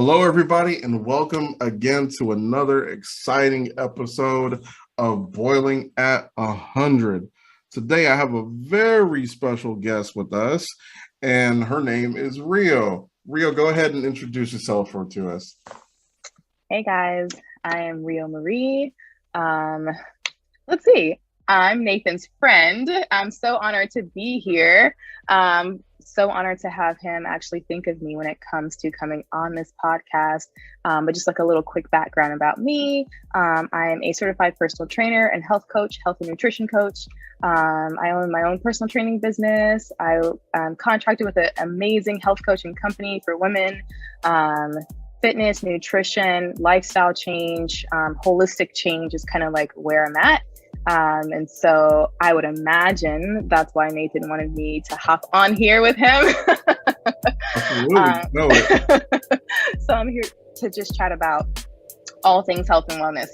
Hello, everybody, and welcome again to another exciting episode of Boiling at 100. Today, I have a very special guest with us, and her name is Rio. Rio, go ahead and introduce yourself to us. Hey guys, I am Rio Marie. Let's see. I'm Nathan's friend. I'm so honored to be here. So honored to have him actually think of me when it comes to coming on this podcast. But just like a little quick background about me. I am a certified personal trainer and health coach, health and nutrition coach. I own my own personal training business. I'm contracted with an amazing health coaching company for women. Fitness, nutrition, lifestyle change, holistic change is kind of like where I'm at. And so I would imagine that's why Nathan wanted me to hop on here with him. Absolutely. So I'm here to just chat about all things health and wellness.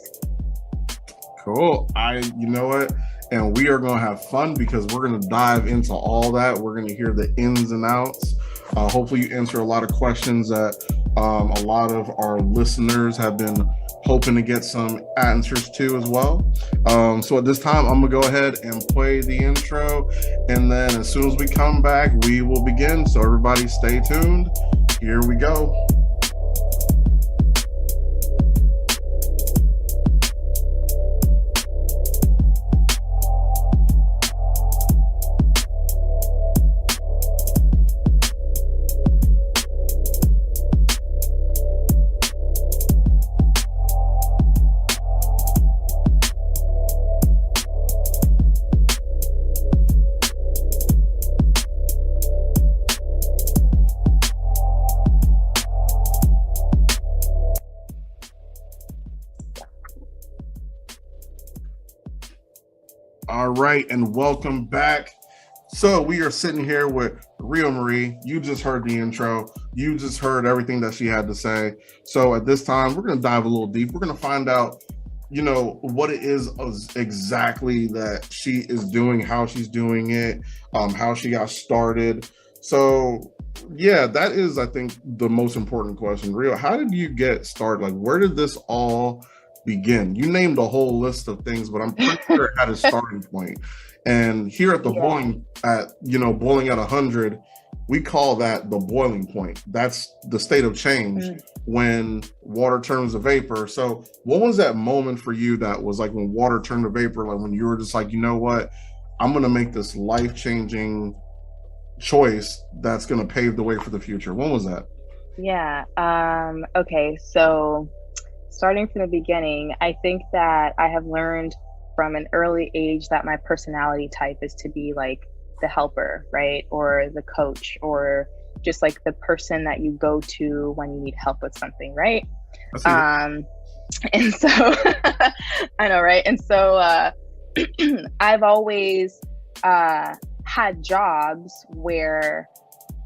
Cool. You know what? And we are going to have fun because we're going to dive into all that. We're going to hear the ins and outs. Hopefully you answer a lot of questions that a lot of our listeners have been hoping to get some answers to as well. So at this time, I'm going to go ahead and play the intro. And then as soon as we come back, we will begin. So everybody stay tuned. Here we go. All right, and welcome back. So we are sitting here with Rio Marie. You just heard the intro. You just heard everything that she had to say. So at this time, we're going to dive a little deep. We're going to find out, what it is exactly that she is doing, how she's doing it, how she got started. So yeah, that is, I think, the most important question. Rio, how did you get started? Like, where did this all begin? You named a whole list of things, but I'm pretty sure it had a starting point. And here at the Boiling at 100, we call that the boiling point. That's the state of change when water turns to vapor. So what was that moment for you that was like when water turned to vapor, like when you were just like, you know what, I'm going to make this life-changing choice that's going to pave the way for the future? When was that? Yeah. Okay. So starting from the beginning, I think that I have learned from an early age that my personality type is to be like the helper, right? Or the coach, or just like the person that you go to when you need help with something, right? And so I know, right? And so I've always had jobs where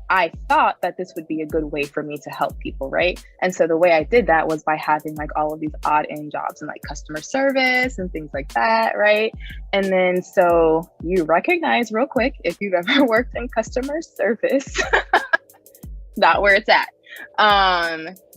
I thought that this would be a good way for me to help people, right? And so the way I did that was by having like all of these odd end jobs and like customer service and things like that, right? And then so you recognize real quick if you've ever worked in customer service, not where it's at.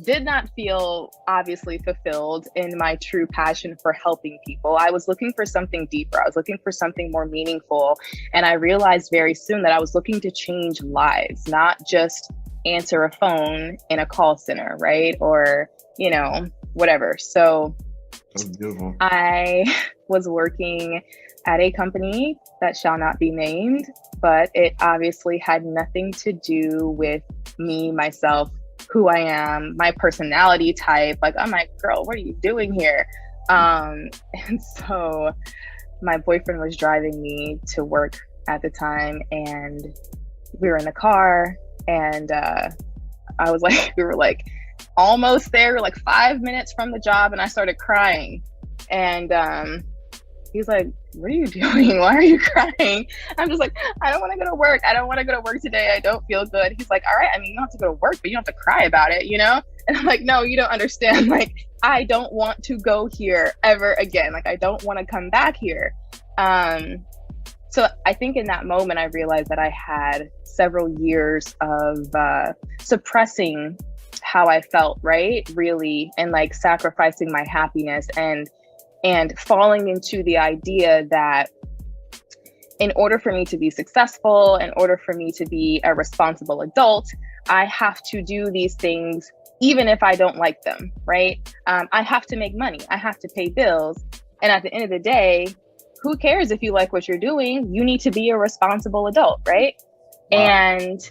Did not feel obviously fulfilled in my true passion for helping people. I was looking for something deeper. I was looking for something more meaningful. And I realized very soon that I was looking to change lives, not just answer a phone in a call center, right? Or, whatever. So I was working at a company that shall not be named, but it obviously had nothing to do with me, myself, who I am, my personality type. Like, I'm like, girl, what are you doing here? And so my boyfriend was driving me to work at the time, and we were in the car, and I was like, we were like almost there. We were like 5 minutes from the job, and I started crying. And he's like, what are you doing? Why are you crying? I'm just like, I don't want to go to work. I don't want to go to work today. I don't feel good. He's like, all right, I mean, you don't have to go to work, but you don't have to cry about it, And I'm like, no, you don't understand. Like, I don't want to go here ever again. Like, I don't want to come back here. So I think in that moment, I realized that I had several years of suppressing how I felt, right? Really, and like sacrificing my happiness and falling into the idea that in order for me to be successful, in order for me to be a responsible adult, I have to do these things even if I don't like them, right? I have to make money, I have to pay bills. And at the end of the day, who cares if you like what you're doing? You need to be a responsible adult, right? Wow. And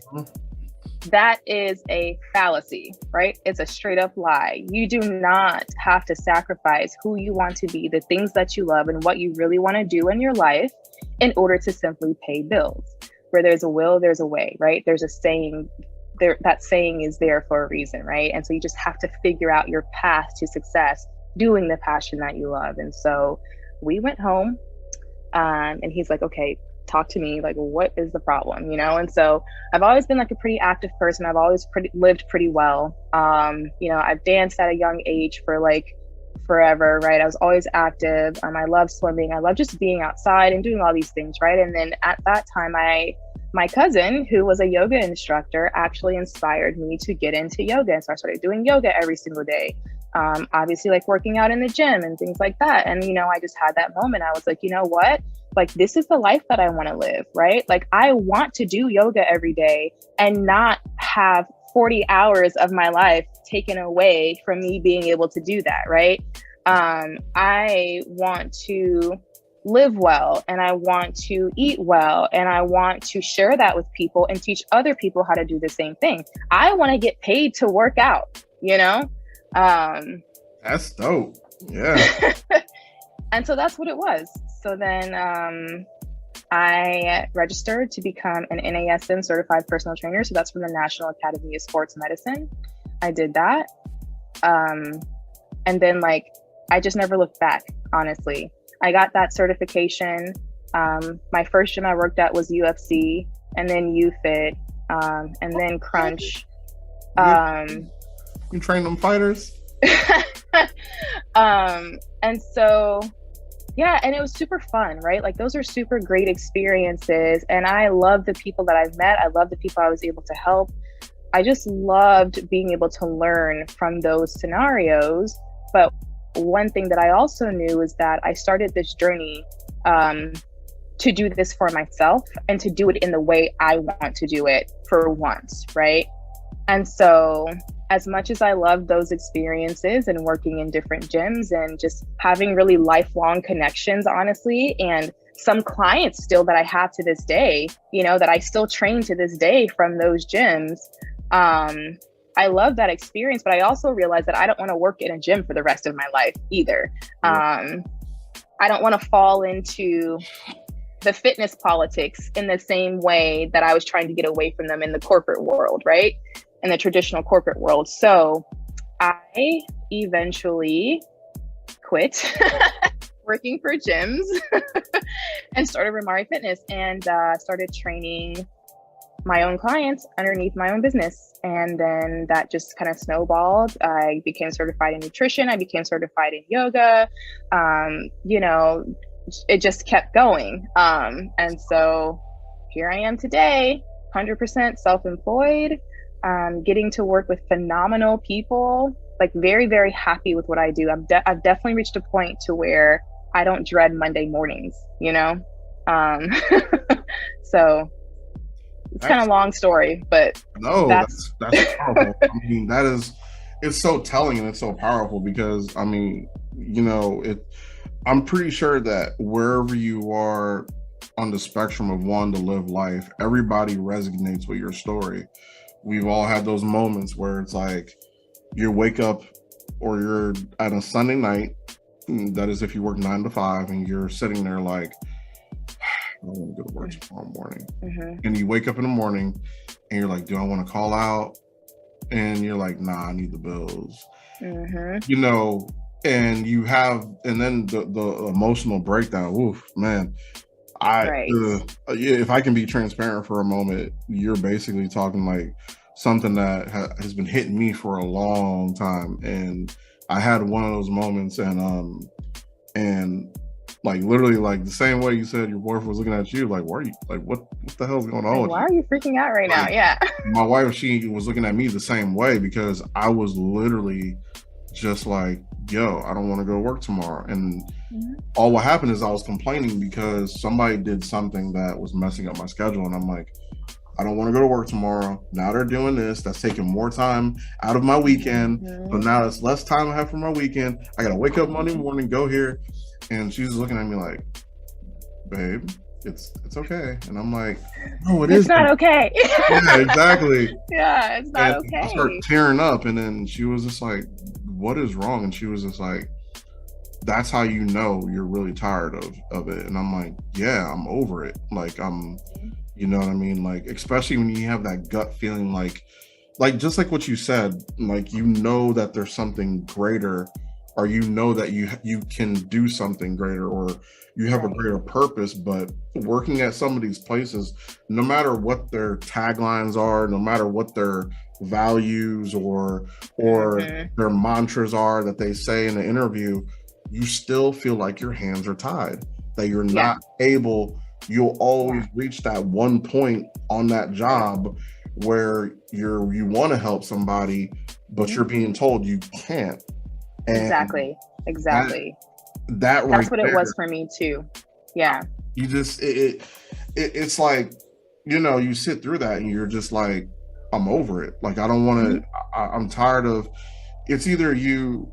that is a fallacy, right? It's a straight up lie. You do not have to sacrifice who you want to be, the things that you love, and what you really want to do in your life in order to simply pay bills. Where there's a will, there's a way, right? There's a saying there, that saying is there for a reason, right? And so you just have to figure out your path to success doing the passion that you love. And so we went home, and he's like, okay, talk to me, like, what is the problem, you know? And so I've always been like a pretty active person. I've always lived pretty well. You know, I've danced at a young age for like forever, right? I was always active. I love swimming. I love just being outside and doing all these things, right? And then at that time, my cousin, who was a yoga instructor, actually inspired me to get into yoga. And so I started doing yoga every single day. Obviously, like working out in the gym and things like that. And, you know, I just had that moment. I was like, you know what? Like, this is the life that I want to live, right? Like, I want to do yoga every day and not have 40 hours of my life taken away from me being able to do that, right? I want to live well, and I want to eat well, and I want to share that with people and teach other people how to do the same thing. I want to get paid to work out, you know? That's dope. Yeah. And so that's what it was. So then I registered to become an NASM certified personal trainer. So that's from the National Academy of Sports Medicine. I did that. And then like, I just never looked back, honestly. I got that certification. My first gym I worked at was UFC, and then UFit, and then Crunch. You train them fighters? And so, yeah, and it was super fun, right? Like, those are super great experiences. And I love the people that I've met. I love the people I was able to help. I just loved being able to learn from those scenarios. But one thing that I also knew is that I started this journey to do this for myself and to do it in the way I want to do it for once, right? And so as much as I love those experiences and working in different gyms and just having really lifelong connections, honestly, and some clients still that I have to this day, you know, that I still train to this day from those gyms, I love that experience, but I also realize that I don't want to work in a gym for the rest of my life either. I don't want to fall into the fitness politics in the same way that I was trying to get away from them in the corporate world, right? In the traditional corporate world. So I eventually quit working for gyms and started Ramari Fitness and started training my own clients underneath my own business. And then that just kind of snowballed. I became certified in nutrition. I became certified in yoga. You know, it just kept going. And so here I am today, 100% self-employed, getting to work with phenomenal people, like very, very happy with what I do. I've definitely reached a point to where I don't dread Monday mornings, you know? So it's kind of a long story, but no, that's powerful. I mean, it's so telling and it's so powerful because, I mean, you know, I'm pretty sure that wherever you are on the spectrum of wanting to live life, everybody resonates with your story. We've all had those moments where it's like you wake up or you're at a Sunday night, that is if you work 9 to 5, and you're sitting there like, I want to go to work tomorrow morning. And you wake up in the morning and you're like, do I want to call out? And you're like, nah, I need the bills. You know, and then the emotional breakdown. Oof, man. If I can be transparent for a moment, you're basically talking like something that has been hitting me for a long time. And I had one of those moments, and Like literally, like the same way you said your boyfriend was looking at you, like, why are you like what the hell's going on Like, with why you? are you freaking out right now? Like Yeah. my wife, she was looking at me the same way because I was literally just like, yo, I don't want to go to work tomorrow. And Mhm. all what happened is I was complaining because somebody did something that was messing up my schedule. And I'm like, I don't want to go to work tomorrow. Now they're doing this. That's taking more time out of my weekend. So Mhm. now it's less time I have for my weekend. I got to wake up Monday morning, go here. And she's looking at me like, babe, it's okay. And I'm like, no, it It's not isn't. okay. Yeah, exactly. Yeah, it's not And I started okay. tearing up. And then she was just like, what is wrong? And she was just like, that's how you know you're really tired of it. And I'm like, yeah, I'm over it. Like you know what I mean? Like, especially when you have that gut feeling, like just like what you said, like you know that there's something greater, or you know that you can do something greater, or you have a Right. greater purpose. But working at some of these places, no matter what their taglines are, no matter what their values or Mhm. their mantras are that they say in the interview, you still feel like your hands are tied, that you're Yeah. not able, you'll Yeah. always reach that one point on that Right. job where you want to help somebody, but Mhm. you're being told you can't. And Exactly. that Exactly. that right That's what it there, was for me too. Yeah. you just it's like, you know, you sit through that and you're just like, I'm over it. Like I don't want Mhm. to. I'm tired of. It's either you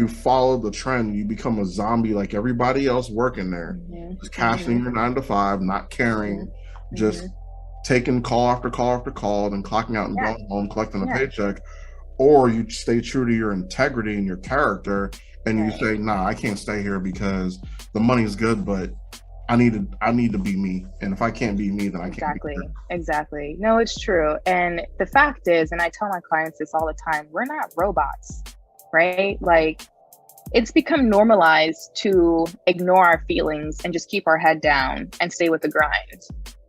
follow the trend, you become a zombie like everybody else working there, Mhm. just cashing Mhm. your 9 to 5, not caring, Mhm. just Mhm. taking call after call after call, then clocking out and Yeah. going home, collecting a Yeah. paycheck, or you stay true to your integrity and your character, and you Right. say, "Nah, I can't stay here because the money's good, but I need to be me, and if I can't be me, then I can't be here." Exactly. Exactly. No, it's true. And the fact is, and I tell my clients this all the time, we're not robots, right? Like it's become normalized to ignore our feelings and just keep our head down and stay with the grind.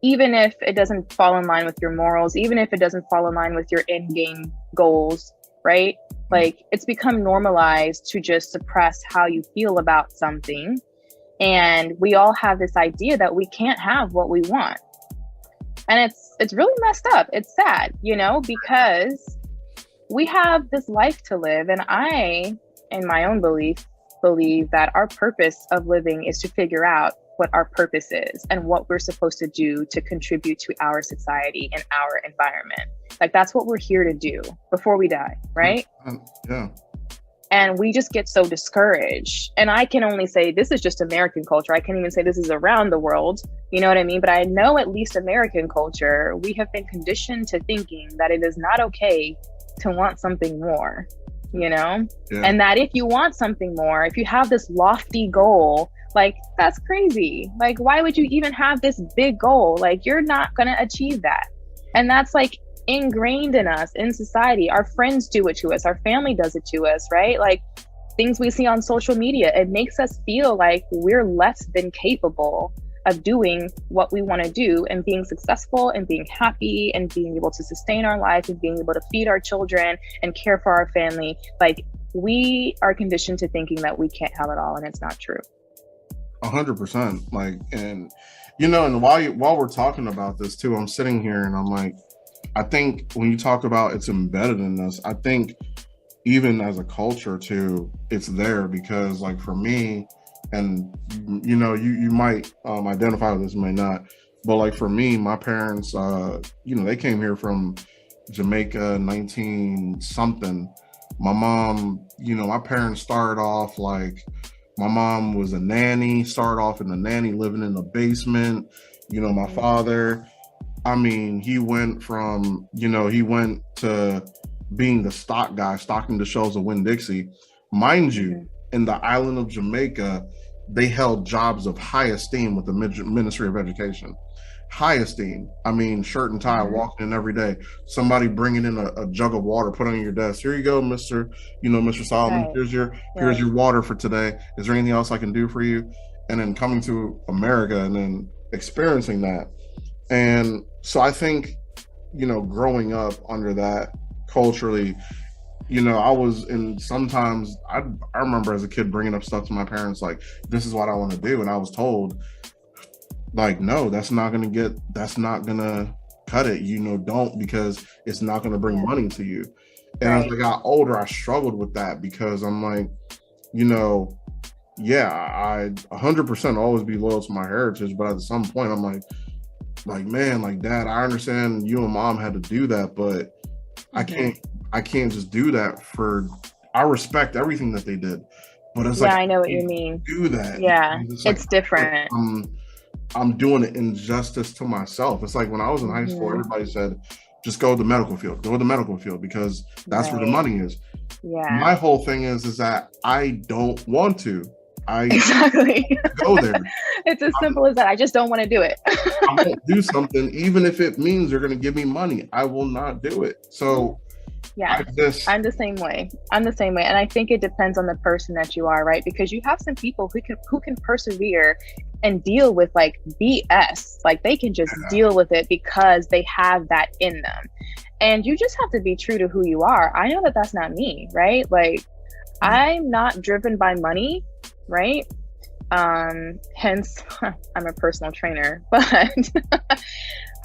Even if it doesn't fall in line with your morals, even if it doesn't fall in line with your end game goals, right? Like it's become normalized to just suppress how you feel about something. And we all have this idea that we can't have what we want. And it's really messed up. It's sad, because we have this life to live, and I, in my own believe that our purpose of living is to figure out what our purpose is and what we're supposed to do to contribute to our society and our environment. Like that's what we're here to do before we die, right? Yeah. And we just get so discouraged. And I can only say this is just American culture. I can't even say this is around the world. You know what I mean? But I know at least American culture, we have been conditioned to thinking that it is not okay to want something more, you know? Yeah. And that if you want something more, if you have this lofty goal, like that's crazy. Like, why would you even have this big goal? Like, you're not going to achieve that. And that's like ingrained in us in society. Our friends do it to us, our family does it to us, right? Like things we see on social media, it makes us feel like we're less than capable of doing what we want to do and being successful and being happy and being able to sustain our life and being able to feed our children and care for our family. Like we are conditioned to thinking that we can't have it all, and it's not true. 100%. Like, and you know, and while we're talking about this too, I'm sitting here and I'm like, I think when you talk about it's embedded in us, I think even as a culture too, it's there because like for me, and you know, you might identify with this, may not, but like for me, my parents, you know, they came here from Jamaica, 19 something. My mom, you know, my parents started off like, my mom was a nanny, started off in a nanny, living in the basement. You know, my Mm-hmm. father, I mean, he went from, you know, he went to being the stock guy, stocking the shelves of Winn-Dixie. Mind you, Mm-hmm. in the island of Jamaica, they held jobs of high esteem with the Ministry of Education. High esteem. I mean, shirt and tie, Mm-hmm. walking in every day. Somebody bringing in a jug of water, put on your desk. Here you go, Mister. You know, Mister Solomon. Right. Here's Right. your water for today. Is there anything else I can do for you? And then coming to America and then experiencing that. And so I think, you know, growing up under that culturally, I was in, sometimes I remember as a kid bringing up stuff to my parents like, this is what I want to do, and I was told like, no, that's not gonna cut it, don't, because it's not gonna bring money to you. And as I got older, I struggled with that because I'm like, yeah, I 100% always be loyal to my heritage, but at some point I'm like, man, like, Dad, I understand you and Mom had to do that, but I can't just do that I respect everything that they did, but it's like, I know what you mean. Do that. Yeah, it's different. I'm doing an injustice to myself. It's like when I was in high school, everybody said, just go to the medical field, because that's where the money is. Yeah. My whole thing is that I don't want to. Exactly. Go there. It's as simple as that. I just don't want to do it. I won't do something, even if it means they're going to give me money. I will not do it. So yeah, I'm the same way. And I think it depends on the person that you are, right? Because you have some people who can persevere and deal with like BS. Like they can just deal with it because they have that in them. And you just have to be true to who you are. I know that that's not me, right? Like I'm not driven by money, right? Hence I'm a personal trainer, but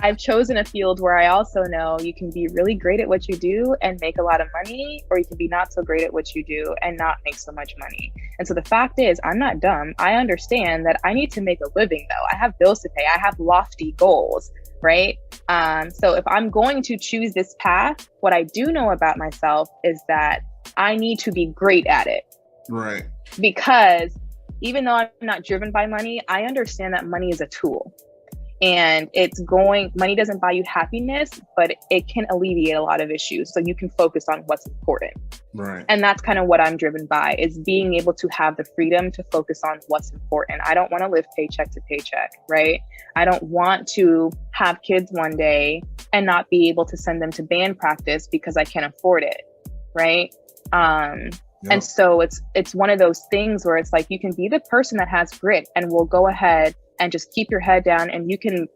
I've chosen a field where I also know you can be really great at what you do and make a lot of money, or you can be not so great at what you do and not make so much money. And so the fact is, I'm not dumb. I understand that I need to make a living though. I have bills to pay. I have lofty goals, right? So if I'm going to choose this path, what I do know about myself is that I need to be great at it. Right. Because even though I'm not driven by money, I understand that money is a tool. And money doesn't buy you happiness, but it can alleviate a lot of issues. So you can focus on what's important. Right. And that's kind of what I'm driven by, is being able to have the freedom to focus on what's important. I don't want to live paycheck to paycheck, right? I don't want to have kids one day and not be able to send them to band practice because I can't afford it, right? And so it's one of those things where it's like, you can be the person that has grit and will go ahead and just keep your head down, and you can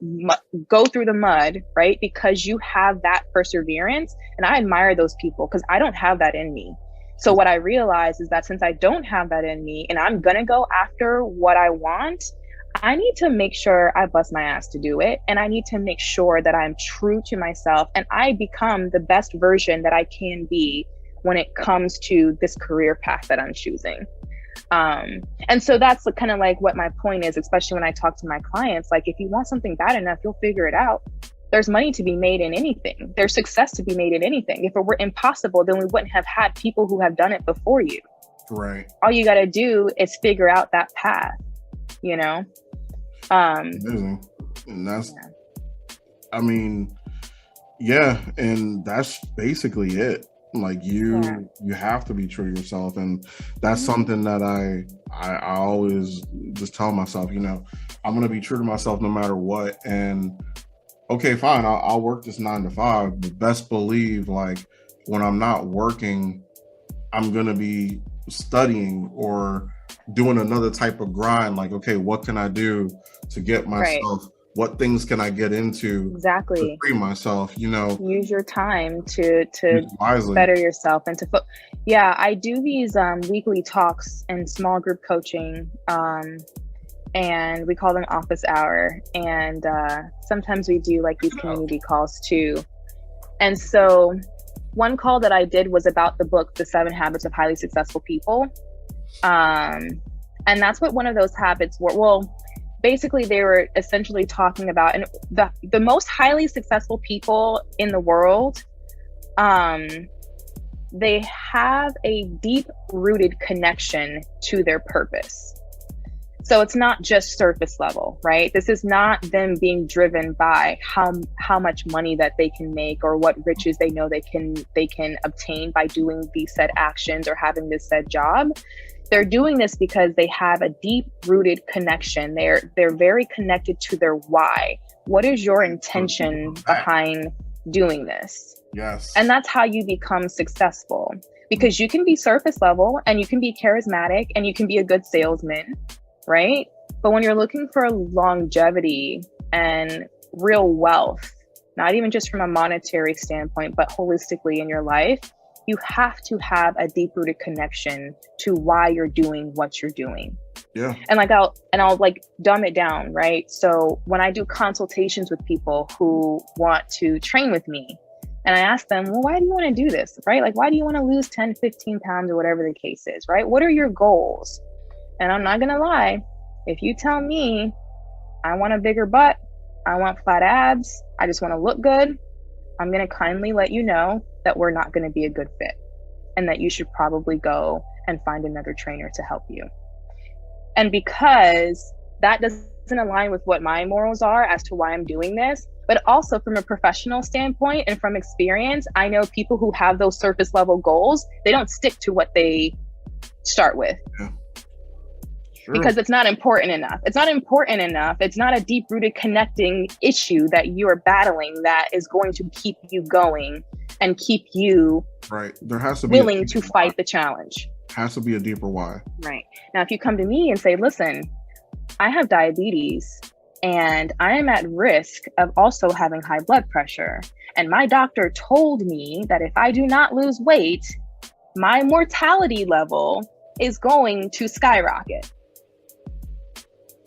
go through the mud, right? Because you have that perseverance. And I admire those people because I don't have that in me. So what I realize is that since I don't have that in me and I'm going to go after what I want, I need to make sure I bust my ass to do it. And I need to make sure that I'm true to myself and I become the best version that I can be when it comes to this career path that I'm choosing. And so that's kind of like what my point is, especially when I talk to my clients. Like, if you want something bad enough, you'll figure it out. There's money to be made in anything. There's success to be made in anything. If it were impossible, then we wouldn't have had people who have done it before you. Right. All you got to do is figure out that path, Amazing. And that's, I mean, and that's basically it. Like you have to be true to yourself, and that's something that I always just tell myself, I'm gonna be true to myself no matter what. And okay, fine, I'll work this 9 to 5, but best believe, like, when I'm not working, I'm gonna be studying or doing another type of grind. Like, okay, what can I do to get myself what things can I get into to free myself, use your time to better yourself and to I do these weekly talks and small group coaching, and we call them office hour, and sometimes we do like these community calls too. And so one call that I did was about the book The 7 Habits of Highly Successful People, and that's what one of those habits were. Basically, they were essentially talking about, and the most highly successful people in the world, they have a deep-rooted connection to their purpose. So it's not just surface level, right? This is not them being driven by how much money that they can make or what riches they know they can obtain by doing these said actions or having this said job. They're doing this because they have a deep-rooted connection. They're very connected to their why. What is your intention behind doing this? Yes. And that's how you become successful, because you can be surface level and you can be charismatic and you can be a good salesman, right? But when you're looking for longevity and real wealth, not even just from a monetary standpoint, but holistically in your life, you have to have a deep-rooted connection to why you're doing what you're doing. Yeah. And I'll like dumb it down, right? So when I do consultations with people who want to train with me, and I ask them, well, why do you want to do this, right? Like, why do you want to lose 10, 15 pounds or whatever the case is, right? What are your goals? And I'm not going to lie. If you tell me I want a bigger butt, I want flat abs, I just want to look good, I'm going to kindly let you know that we're not going to be a good fit and that you should probably go and find another trainer to help you. And because that doesn't align with what my morals are as to why I'm doing this, but also from a professional standpoint and from experience, I know people who have those surface level goals, they don't stick to what they start with. Yeah. Sure. Because it's not important enough. It's not important enough. It's not a deep-rooted connecting issue that you are battling that is going to keep you going and keep you right. There has to be willing to fight the challenge. Has to be a deeper why. Right. Now, if you come to me and say, listen, I have diabetes and I am at risk of also having high blood pressure, and my doctor told me that if I do not lose weight, my mortality level is going to skyrocket.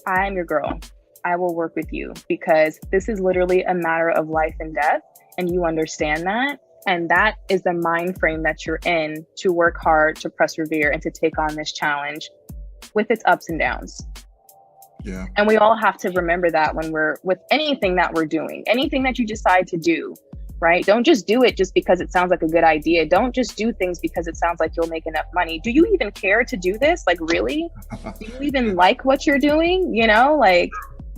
I am your girl. I will work with you because this is literally a matter of life and death, and you understand that. And that is the mind frame that you're in to work hard, to persevere, and to take on this challenge with its ups and downs. Yeah. And we all have to remember that when we're with anything that we're doing, anything that you decide to do, right? Don't just do it just because it sounds like a good idea. Don't just do things because it sounds like you'll make enough money. Do you even care to do this? Like, really? Do you even like what you're doing? You know, like,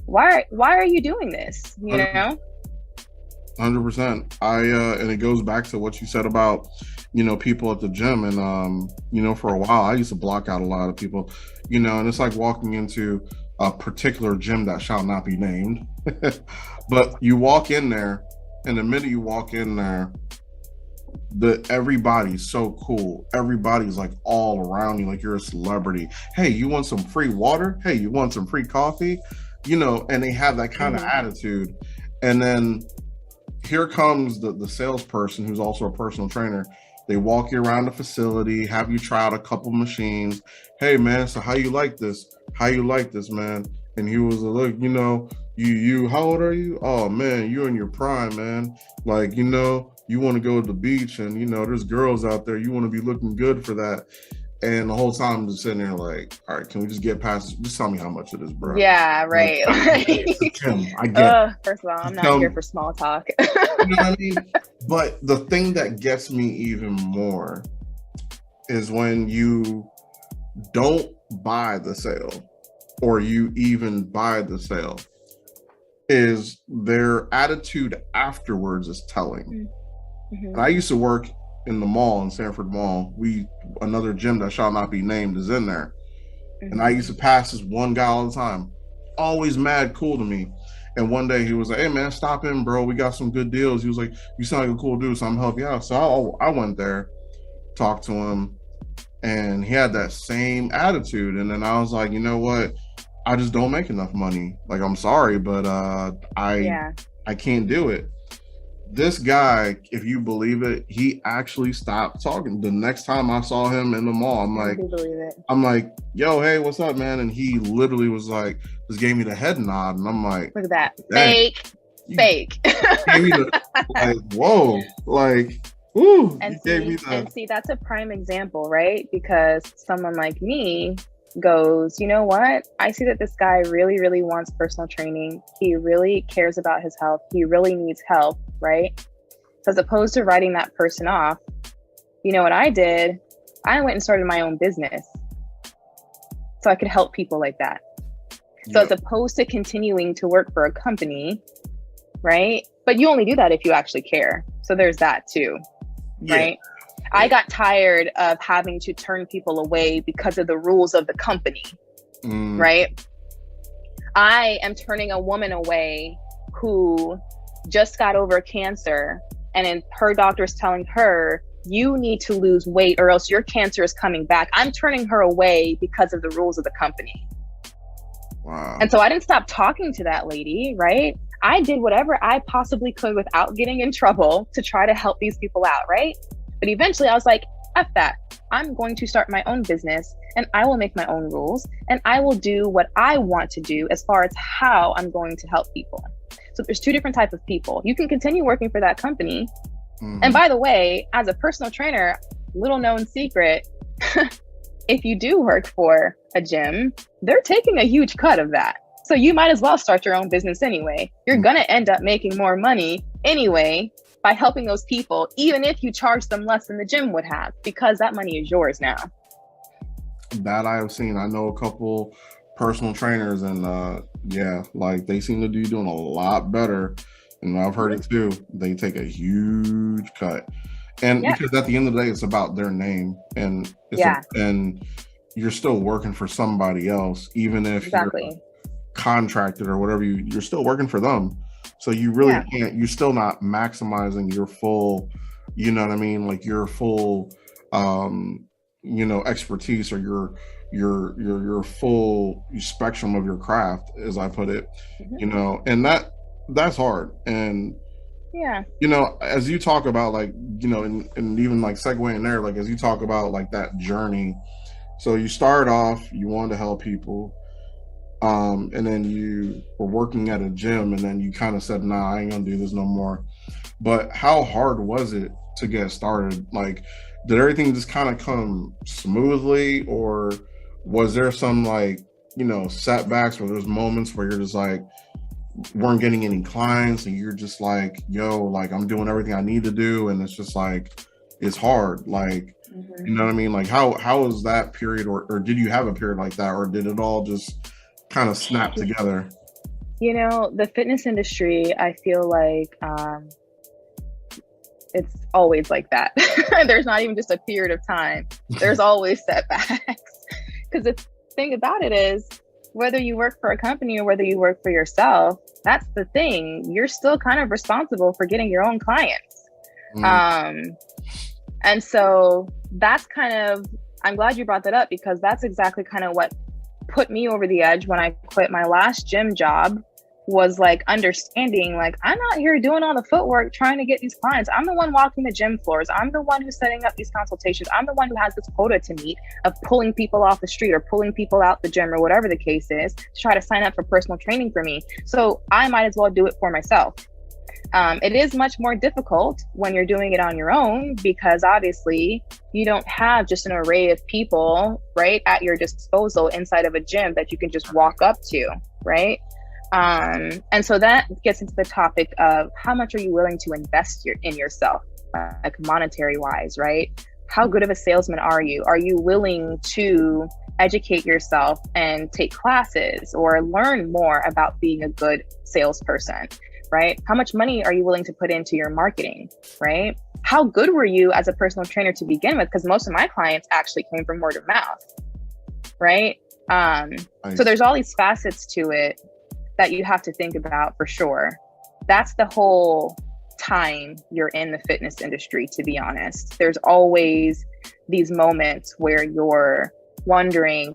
why are you doing this? You know? 100%. And it goes back to what you said about, people at the gym. And, for a while, I used to block out a lot of people, and it's like walking into a particular gym that shall not be named. But you walk in there, and the minute you walk in there, everybody's so cool. Everybody's like all around you, like you're a celebrity. Hey, you want some free water? Hey, you want some free coffee? And they have that kind of attitude. And then here comes the salesperson who's also a personal trainer. They walk you around the facility, have you try out a couple machines. Hey man, so how you like this? How you like this, man? And he was like, you how old are you? Oh man, you're in your prime, man. Like, you want to go to the beach and there's girls out there, you want to be looking good for that. And the whole time I'm just sitting there like, all right, can we just get past this? Just tell me how much it is, bro. Yeah, right. Tim, I get first of all, I'm not here for small talk. You know what I mean? But the thing that gets me even more is when you don't buy the sale, or you even buy the sale, is their attitude afterwards is telling. Mm-hmm. And I used to work in the mall, in Sanford Mall. Another gym that shall not be named is in there. Mm-hmm. And I used to pass this one guy all the time, always mad cool to me. And one day he was like, hey man, stop in, bro. We got some good deals. He was like, you sound like a cool dude, so I'm gonna help you out. So I went there, talked to him, and he had that same attitude. And then I was like, you know what? I just don't make enough money. Like, I'm sorry, but I can't do it. This guy, if you believe it, he actually stopped talking. The next time I saw him in the mall, I'm like, yo, hey, what's up, man? And he literally was like, just gave me the head nod. And I'm like, look at that. Fake. Gave me like, whoa, like, ooh. And see, that's a prime example, right? Because someone like me goes, you know what? I see that this guy really, really wants personal training. He really cares about his health. He really needs help, right? So as opposed to writing that person off, you know what I did? I went and started my own business so I could help people like that. So as opposed to continuing to work for a company, right? But you only do that if you actually care. So there's that too, right? I got tired of having to turn people away because of the rules of the company, right? I am turning a woman away who just got over cancer, and her doctor's telling her, you need to lose weight or else your cancer is coming back. I'm turning her away because of the rules of the company. Wow. And so I didn't stop talking to that lady, right? I did whatever I possibly could without getting in trouble to try to help these people out, right? But eventually I was like, F that. I'm going to start my own business and I will make my own rules and I will do what I want to do as far as how I'm going to help people. So there's two different types of people. You can continue working for that company. And by the way, as a personal trainer, little known secret, if you do work for a gym, they're taking a huge cut of that. So you might as well start your own business anyway. You're going to end up making more money anyway by helping those people, even if you charge them less than the gym would have, because that money is yours now. That I have seen. I know a couple personal trainers, and yeah, like they seem to be doing a lot better. And I've heard it too. They take a huge cut, and because at the end of the day, it's about their name, and and you're still working for somebody else, even if you're contracted or whatever. You're still working for them. So you really can't, you're still not maximizing your full, you know what I mean? Like your full, you know, expertise or your full spectrum of your craft, as I put it, you know, and that's hard. And, you know, as you talk about like, you know, and even like segueing there, like, as you talk about like that journey, so you started off, you wanted to help people. And then you were working at a gym and then you kind of said, nah, I ain't gonna do this no more. But how hard was it to get started? Like, did everything just kind of come smoothly, or was there some like, you know, setbacks where there's moments where you're just like, weren't getting any clients and you're just like, yo, like I'm doing everything I need to do. And it's just like, it's hard. Like, you know what I mean? Like how was that period, or did you have a period like that, or did it all just kind of snap together? You know, the fitness industry, I feel like it's always like that. There's not even just a period of time. There's always setbacks. Because the thing about it is, whether you work for a company or whether you work for yourself, that's the thing. You're still kind of responsible for getting your own clients. And so that's kind of, I'm glad you brought that up, because that's exactly kind of what put me over the edge when I quit my last gym job, was like understanding, like, I'm not here doing all the footwork trying to get these clients. I'm the one walking the gym floors. I'm the one who's setting up these consultations. I'm the one who has this quota to meet of pulling people off the street or pulling people out the gym or whatever the case is to try to sign up for personal training for me. So I might as well do it for myself. It is much more difficult when you're doing it on your own, because obviously you don't have just an array of people right at your disposal inside of a gym that you can just walk up to, right? And so that gets into the topic of how much are you willing to invest in yourself, like monetary wise, right? How good of a salesman are you? Are you willing to educate yourself and take classes or learn more about being a good salesperson? Right? How much money are you willing to put into your marketing, right? How good were you as a personal trainer to begin with? Because most of my clients actually came from word of mouth, right? So there's all these facets to it that you have to think about for sure. That's the whole time you're in the fitness industry, to be honest. There's always these moments where you're wondering,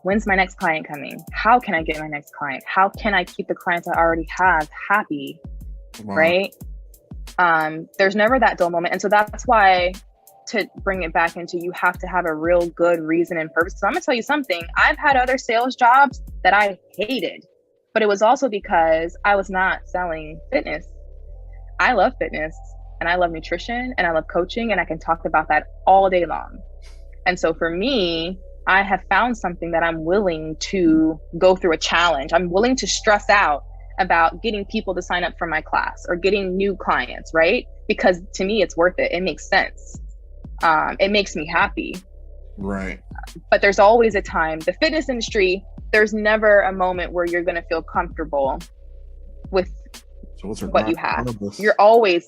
when's my next client coming? How can I get my next client? How can I keep the clients I already have happy, right? There's never that dull moment. And so that's why, to bring it back into, you have to have a real good reason and purpose. So I'm gonna tell you something. I've had other sales jobs that I hated, but it was also because I was not selling fitness. I love fitness and I love nutrition and I love coaching, and I can talk about that all day long. And so for me, I have found something that I'm willing to go through a challenge. I'm willing to stress out about getting people to sign up for my class or getting new clients, right? Because to me, it's worth it. It makes sense. It makes me happy. Right. But there's always a time. The fitness industry, there's never a moment where you're going to feel comfortable with what you have. You're always.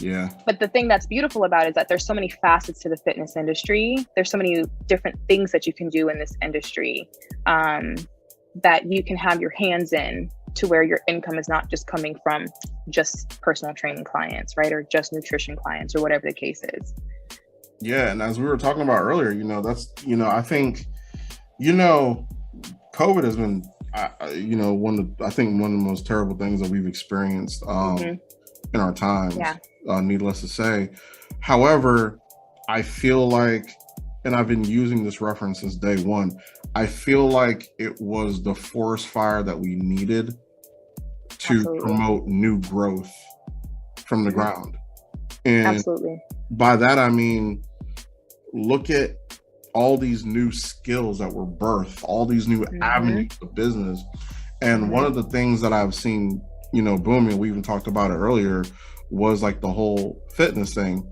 Yeah. But the thing that's beautiful about it is that there's so many facets to the fitness industry. There's so many different things that you can do in this industry, that you can have your hands in, to where your income is not just coming from just personal training clients, right? Or just nutrition clients, or whatever the case is. Yeah. And as we were talking about earlier, you know, that's, you know, I think, you know, COVID has been, you know, one of the most terrible things that we've experienced. in our times, Yeah. needless to say. However, I feel like, and I've been using this reference since day one, I feel like it was the forest fire that we needed to Absolutely. promote new growth from the ground. And Absolutely. by that, I mean, look at all these new skills that were birthed, all these new avenues of business. And one of the things that I've seen, you know, booming, we even talked about it earlier, was like the whole fitness thing.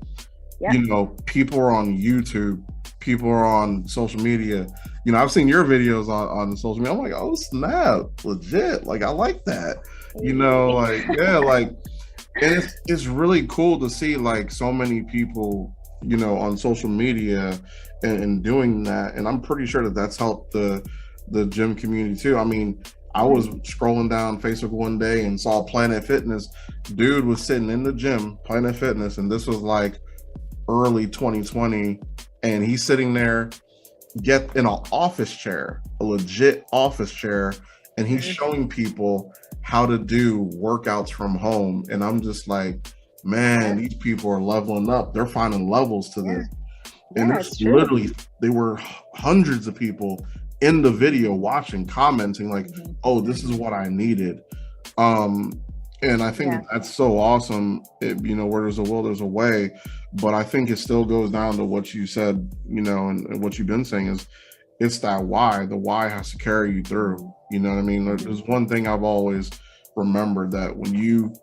Yeah. You know, people are on YouTube, people are on social media. You know, I've seen your videos on social media. I'm like, oh snap, legit. Like, I like that. You know, like, yeah, like, and it's really cool to see like so many people, you know, on social media and doing that. And I'm pretty sure that that's helped the gym community too. I mean, I was scrolling down Facebook one day and saw Planet Fitness. Dude was sitting in the gym, Planet Fitness, and this was like early 2020, and he's sitting there, get in an office chair, a legit office chair, and he's showing people how to do workouts from home. And I'm just like, man, these people are leveling up. They're finding levels to this. And there's literally, there were hundreds of people in the video watching, commenting like, oh, this is what I needed. And I think that's so awesome. You know, where there's a will, there's a way. But I think it still goes down to what you said, you know, and what you've been saying is, it's that why. The why has to carry you through. You know what I mean? There's one thing I've always remembered, that when you,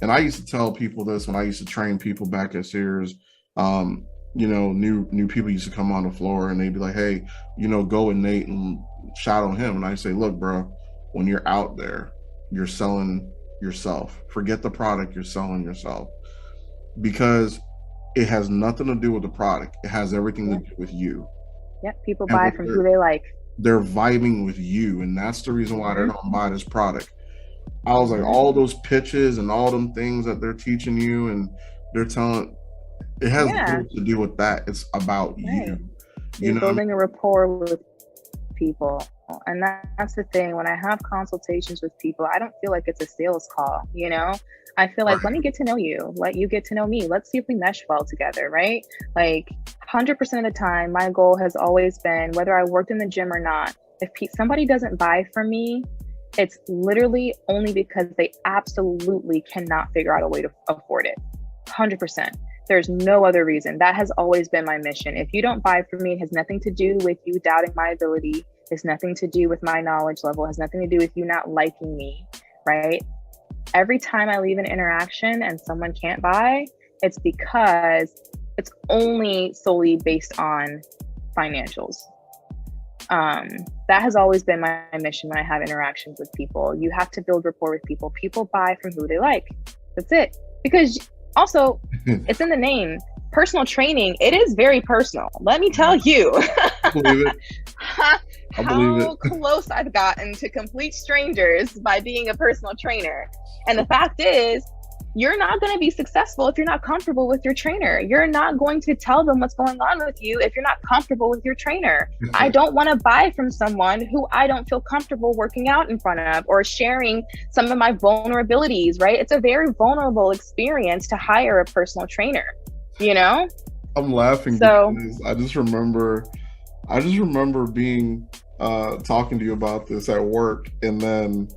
and I used to tell people this when I used to train people back at Sears, you know, new people used to come on the floor and they'd be like, hey, you know, go with Nate and shadow him. And I say, look, bro, when you're out there, you're selling yourself. Forget the product, you're selling yourself. Because it has nothing to do with the product. It has everything to do with you. Yep, people buy from who they like. They're vibing with you, and that's the reason why they don't buy this product. I was like, all those pitches and all them things that they're teaching you and they're telling, it has nothing to do with that. It's about you. You're building a rapport with people. And that's the thing. When I have consultations with people, I don't feel like it's a sales call, you know? I feel like, let me get to know you. Let you get to know me. Let's see if we mesh well together, right? Like 100% of the time, my goal has always been, whether I worked in the gym or not, if somebody doesn't buy from me, it's literally only because they absolutely cannot figure out a way to afford it. 100%. There's no other reason. That has always been my mission. If you don't buy from me, it has nothing to do with you doubting my ability. It's nothing to do with my knowledge level. It has nothing to do with you not liking me, right? Every time I leave an interaction and someone can't buy, it's because it's only solely based on financials. That has always been my mission when I have interactions with people. You have to build rapport with people. People buy from who they like. That's it. Because also, it's in the name. Personal training, it is very personal. Let me tell you. I believe it. How close I've gotten to complete strangers by being a personal trainer. And the fact is, you're not going to be successful if you're not comfortable with your trainer. You're not going to tell them what's going on with you if you're not comfortable with your trainer. I don't want to buy from someone who I don't feel comfortable working out in front of or sharing some of my vulnerabilities, right? It's a very vulnerable experience to hire a personal trainer, you know? I'm laughing because I just remember being talking to you about this at work, and then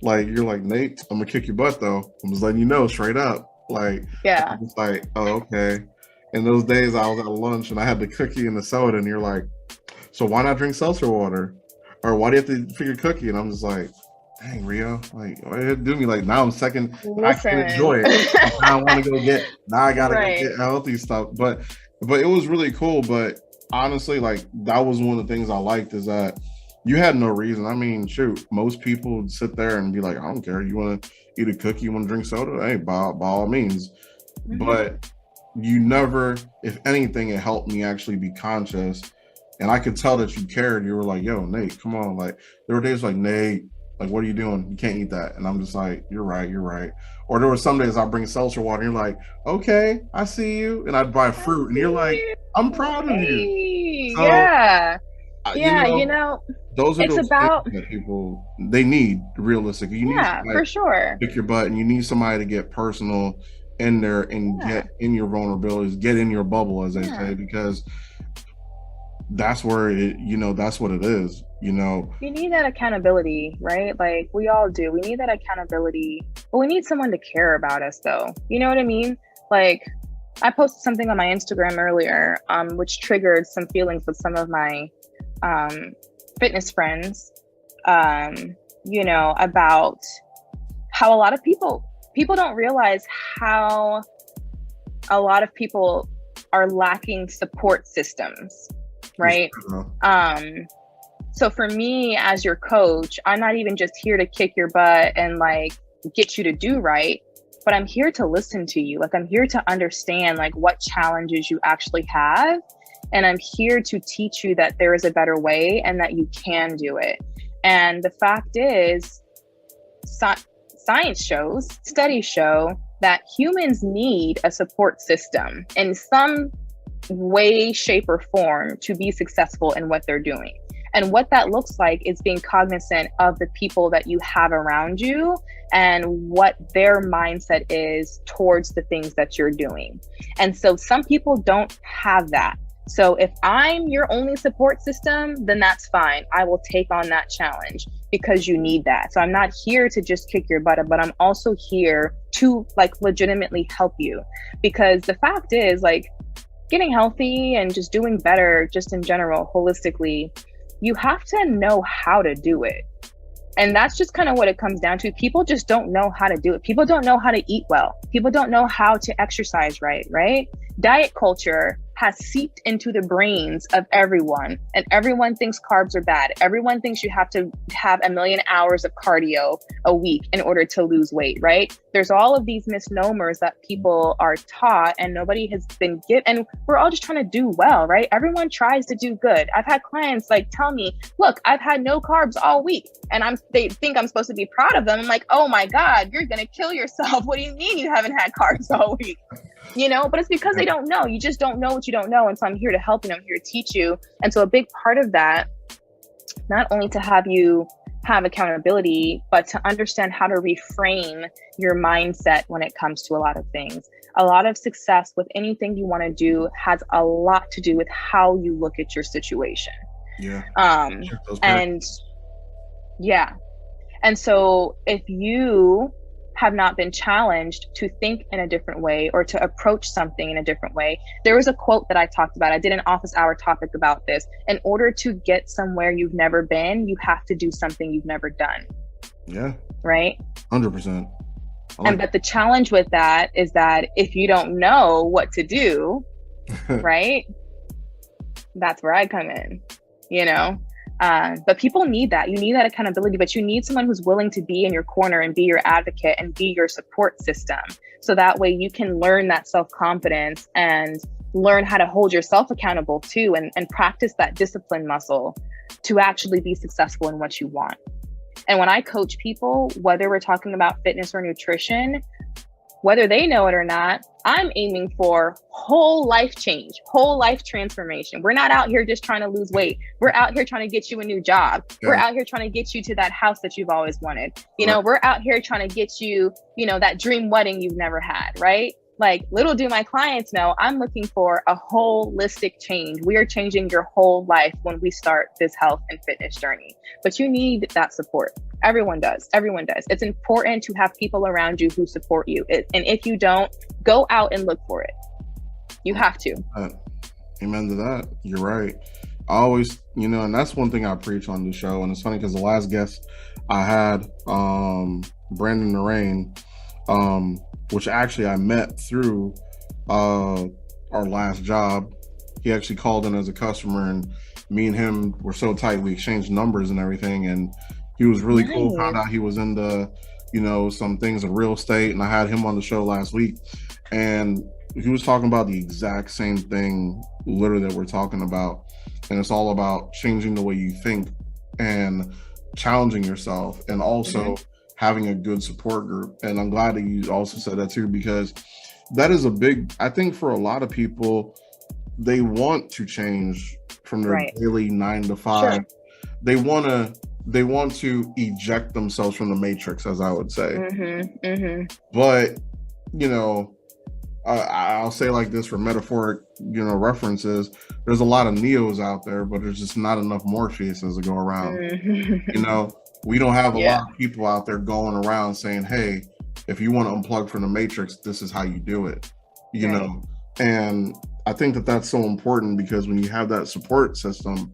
like you're like, Nate, I'm gonna kick your butt though. I'm just letting you know straight up. Like, yeah. It's like, oh, okay. And those days I was at lunch and I had the cookie and the soda, and you're like, so why not drink seltzer water? Or why do you have to figure cookie? And I'm just like, dang, Rio, like, why did it do me? Like, now I'm second. Listen. I can't enjoy it. Now I want to go get. Now I gotta go get healthy stuff. But it was really cool. But honestly, like, that was one of the things I liked, is that you had no reason. I mean, shoot, most people would sit there and be like, I don't care. You want to eat a cookie? You want to drink soda? Hey, by all means. But you never, if anything, it helped me actually be conscious. And I could tell that you cared. You were like, yo, Nate, come on. Like, there were days like, Nate, like, what are you doing? You can't eat that. And I'm just like, you're right. Or there were some days I'll bring seltzer water and you're like, okay, I see you. And I'd buy fruit and you're like, I'm proud of you. So, yeah. you know, those are It's those things about, that people they need realistic. You need yeah, somebody for to sure. pick your butt, and you need somebody to get personal in there and Yeah, get in your vulnerabilities, get in your bubble, as they yeah. say, because that's where that's what it is. You need that accountability, right? Like we all do. We need that accountability, but we need someone to care about us though. You know what I mean? Like I posted something on my Instagram earlier, which triggered some feelings with some of my um, fitness friends, about how a lot of people don't realize how a lot of people are lacking support systems, It's, right? Um, so for me as your coach, I'm not even just here to kick your butt and like get you to do right, but I'm here to listen to you. Like I'm here to understand like what challenges you actually have. And I'm here to teach you that there is a better way and that you can do it. And the fact is, science shows, studies show that humans need a support system in some way, shape, or form to be successful in what they're doing. And what that looks like is being cognizant of the people that you have around you and what their mindset is towards the things that you're doing. And so some people don't have that. So if I'm your only support system, then that's fine. I will take on that challenge because you need that. So I'm not here to just kick your butt, but I'm also here to like legitimately help you. Because the fact is like getting healthy and just doing better, just in general, holistically, you have to know how to do it. And that's just kind of what it comes down to. People just don't know how to do it. People don't know how to eat well. People don't know how to exercise right? Diet culture has seeped into the brains of everyone, and everyone thinks carbs are bad. Everyone thinks you have to have 1,000,000 hours of cardio a week in order to lose weight, right? There's all of these misnomers that people are taught and nobody has been given, and we're all just trying to do well, right? Everyone tries to do good. I've had clients like tell me, look, I've had no carbs all week, and they think I'm supposed to be proud of them. I'm like, oh my God, you're gonna kill yourself. What do you mean you haven't had carbs all week? But it's because they don't know. You just don't know what you don't know. And so I'm here to help you. I'm here to teach you. And so a big part of that, not only to have you have accountability, but to understand how to reframe your mindset when it comes to a lot of things. A lot of success with anything you want to do has a lot to do with how you look at your situation. Yeah. And yeah. And so if you have not been challenged to think in a different way or to approach something in a different way. There was a quote that I talked about. I did an office hour topic about this. In order to get somewhere you've never been, you have to do something you've never done. Yeah. Right? 100%. But the challenge with that is that if you don't know what to do, right? That's where I come in, But people need that. You need that accountability, but you need someone who's willing to be in your corner and be your advocate and be your support system. So that way you can learn that self-confidence and learn how to hold yourself accountable too, and practice that discipline muscle to actually be successful in what you want. And when I coach people, whether we're talking about fitness or nutrition, whether they know it or not, I'm aiming for whole life change, whole life transformation. We're not out here just trying to lose weight. We're out here trying to get you a new job. Yeah. We're out here trying to get you to that house that you've always wanted. We're out here trying to get you, that dream wedding you've never had, right? Like, little do my clients know, I'm looking for a holistic change. We are changing your whole life when we start this health and fitness journey. But you need that support. Everyone does. It's important to have people around you who support you. And if you don't, go out and look for it. You have to. Amen to that. You're right. I always, and that's one thing I preach on the show. And it's funny because the last guest I had, Brandon Narain, which actually I met through our last job. He actually called in as a customer, and me and him were so tight. We exchanged numbers and everything, and he was really cool. Found out he was into, some things of real estate, and I had him on the show last week, and he was talking about the exact same thing, literally, that we're talking about. And it's all about changing the way you think and challenging yourself, and also having a good support group. And I'm glad that you also said that too, because that is I think for a lot of people, they want to change from their daily 9 to 5. Sure. they want to eject themselves from the matrix, as I would say. But you know, I'll say like this for metaphoric, references. There's a lot of Neos out there, but there's just not enough Morpheuses to go around. We don't have a lot of people out there going around saying, "Hey, if you want to unplug from the matrix, this is how you do it." You know, and I think that that's so important, because when you have that support system,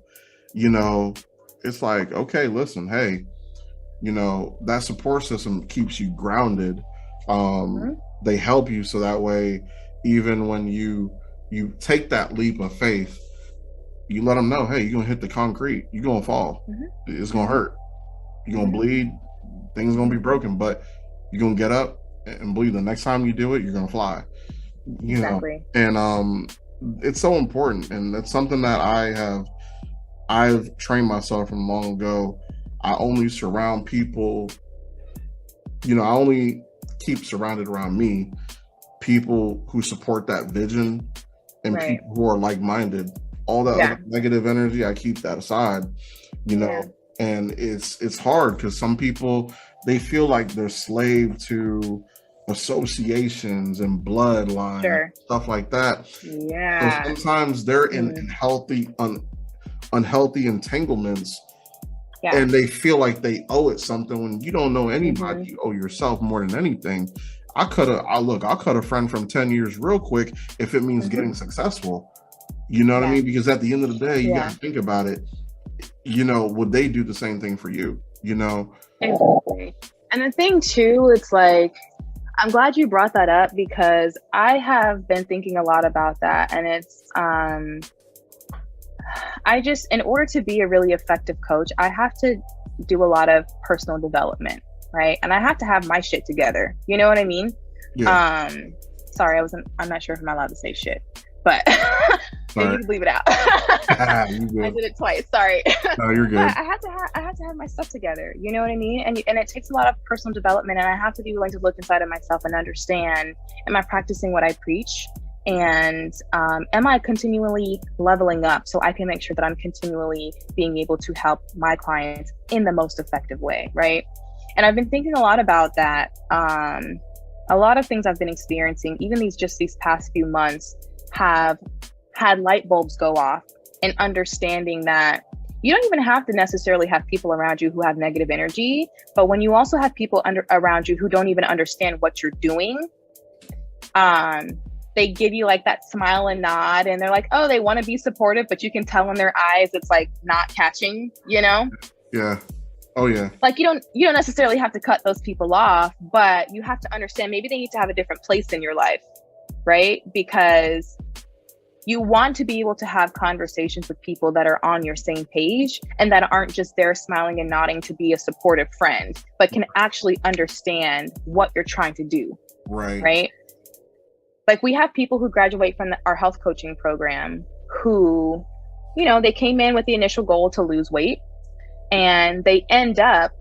it's like, okay, listen, hey, that support system keeps you grounded. They help you, so that way, even when you take that leap of faith, you let them know, hey, you're gonna hit the concrete, you're gonna fall, it's gonna hurt, you're gonna bleed, things gonna be broken, but you're gonna get up and bleed. The next time you do it, you're gonna fly. Exactly. And it's so important, and it's something that I've trained myself from long ago. I only surround people, I only keep surrounded around me people who support that vision, and people who are like-minded. All that other negative energy, I keep that aside, and it's hard, because some people, they feel like they're slave to associations and bloodline, stuff like that. So sometimes they're in unhealthy entanglements, and they feel like they owe it something, when you don't know anybody. You owe yourself more than anything. I'll cut a friend from 10 years real quick if it means getting successful. You know what I mean? Because at the end of the day, you gotta think about it. Would they do the same thing for you? Exactly. And the thing too, it's like, I'm glad you brought that up, because I have been thinking a lot about that. And it's, in order to be a really effective coach, I have to do a lot of personal development, right? And I have to have my shit together. You know what I mean? Yeah. Sorry, I'm not sure if I'm allowed to say shit, but you can leave it out. I did it twice. Sorry. No, you're good. I have to have my stuff together. You know what I mean? And it takes a lot of personal development, and I have to be willing to look inside of myself and understand, am I practicing what I preach? And am I continually leveling up, so I can make sure that I'm continually being able to help my clients in the most effective way, right? And I've been thinking a lot about that. A lot of things I've been experiencing, even these past few months, have had light bulbs go off, and understanding that you don't even have to necessarily have people around you who have negative energy, but when you also have people around you who don't even understand what you're doing, they give you like that smile and nod, and they're like, oh, they want to be supportive, but you can tell in their eyes it's like not catching, Yeah. Oh yeah. Like you don't necessarily have to cut those people off, but you have to understand maybe they need to have a different place in your life, right? Because you want to be able to have conversations with people that are on your same page, and that aren't just there smiling and nodding to be a supportive friend, but can actually understand what you're trying to do. Right. Like, we have people who graduate from our health coaching program who, they came in with the initial goal to lose weight, and they end up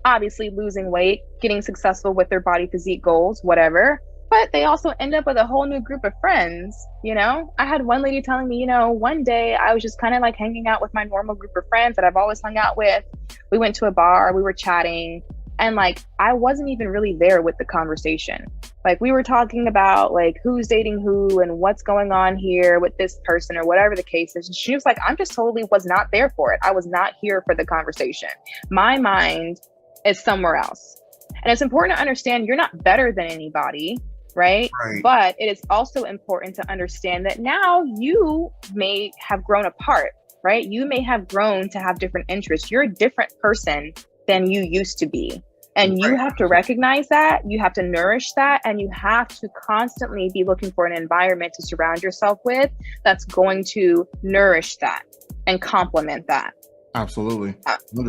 obviously losing weight, getting successful with their body physique goals, whatever. But they also end up with a whole new group of friends. I had one lady telling me, one day I was just kind of like hanging out with my normal group of friends that I've always hung out with. We went to a bar, we were chatting, and like, I wasn't even really there with the conversation. Like, we were talking about like who's dating who and what's going on here with this person, or whatever the case is. And she was like, I'm just totally was not there for it. I was not here for the conversation. My mind is somewhere else. And it's important to understand you're not better than anybody. Right? But it is also important to understand that now you may have grown apart, right? You may have grown to have different interests. You're a different person than you used to be. And you have to recognize that, you have to nourish that, and you have to constantly be looking for an environment to surround yourself with that's going to nourish that and complement that. Absolutely.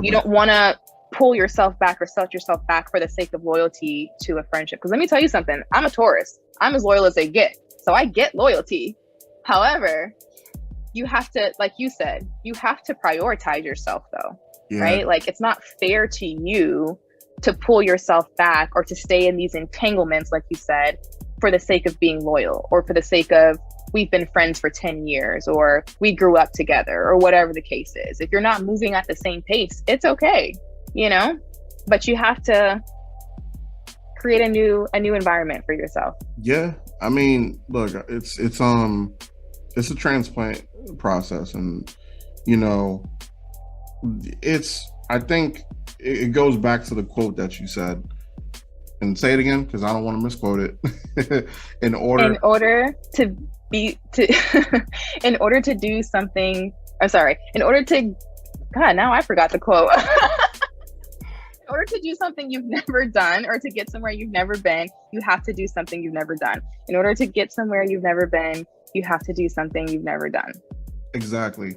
You don't want to pull yourself back or set yourself back for the sake of loyalty to a friendship. Because let me tell you something, I'm a Taurus. I'm as loyal as they get. So I get loyalty. However, you have to, like you said, you have to prioritize yourself though, right? Like, it's not fair to you to pull yourself back or to stay in these entanglements, like you said, for the sake of being loyal, or for the sake of, we've been friends for 10 years or we grew up together or whatever the case is. If you're not moving at the same pace, it's okay, you know, but you have to create a new environment for yourself. Yeah, I mean, look, it's a transplant process, and you know, I think it goes back to the quote that you said, and say it again because I don't want to misquote it. in order to in order to do something, God, now I forgot the quote. In order to do something you've never done or to get somewhere you've never been, you have to do something you've never done. In order to get somewhere you've never been, you have to do something you've never done. Exactly.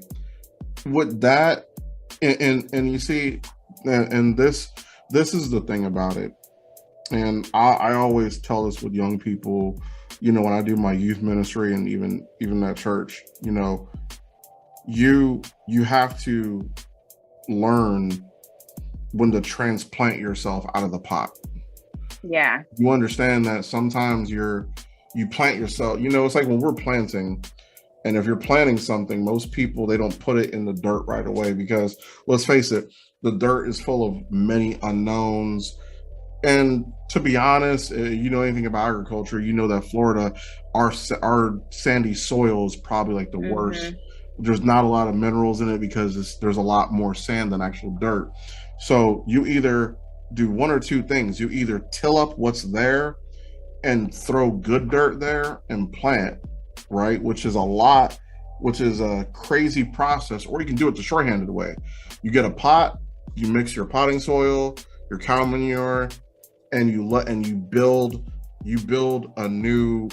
With that, and you see, and this is the thing about it. And I always tell this with young people, you know, when I do my youth ministry and even at church, you know, you have to learn when to transplant yourself out of the pot. Yeah. You understand that sometimes you plant yourself, you know, it's like when we're planting, and if you're planting something, most people, they don't put it in the dirt right away because, let's face it, the dirt is full of many unknowns. And to be honest, you know anything about agriculture, you know that Florida, our sandy soil is probably like the worst. There's not a lot of minerals in it because there's a lot more sand than actual dirt. So you either do one or two things. You either till up what's there and throw good dirt there and plant, right? Which is a crazy process, or you can do it the shorthanded way. You get a pot, you mix your potting soil, your cow manure, and you build a new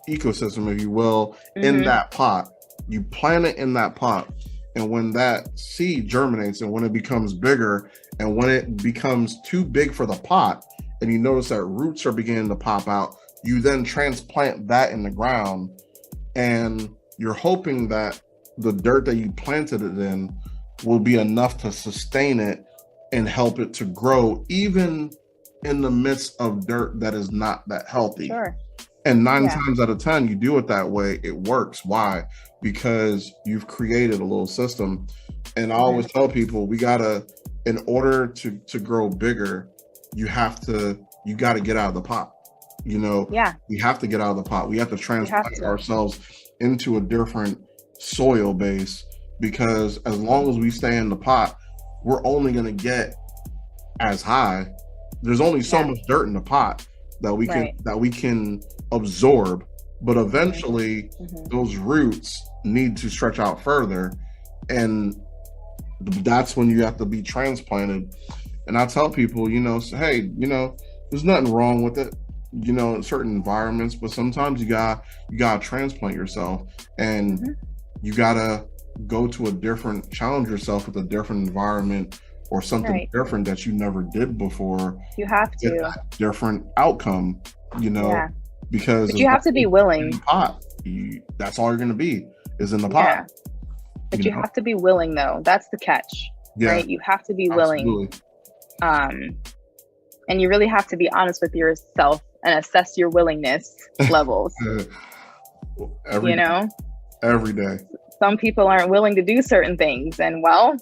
ecosystem, if you will, in that pot. You plant it in that pot, and when that seed germinates and when it becomes bigger and when it becomes too big for the pot, and you notice that roots are beginning to pop out, you then transplant that in the ground, and you're hoping that the dirt that you planted it in will be enough to sustain it and help it to grow, even in the midst of dirt that is not that healthy. Sure. And 9 times out of 10, you do it that way, it works. Why? Because you've created a little system. And I always tell people, in order to grow bigger, you got to get out of the pot. You know, we have to get out of the pot. We have to transplant ourselves into a different soil base, because as long as we stay in the pot, we're only going to get as high. There's only so much dirt in the pot that we can absorb, but eventually those roots need to stretch out further, and that's when you have to be transplanted. And I tell people, you know, hey, you know, there's nothing wrong with it, you know, in certain environments, but sometimes you gotta transplant yourself, and you gotta challenge yourself with a different environment or something different that you never did before. You have to get that different outcome, you know, because you have to be willing. That's all you're going to be is in the pot. But you have to be willing, though. That's the catch, right? You have to be willing. And you really have to be honest with yourself and assess your willingness levels. Every day. Some people aren't willing to do certain things, and well,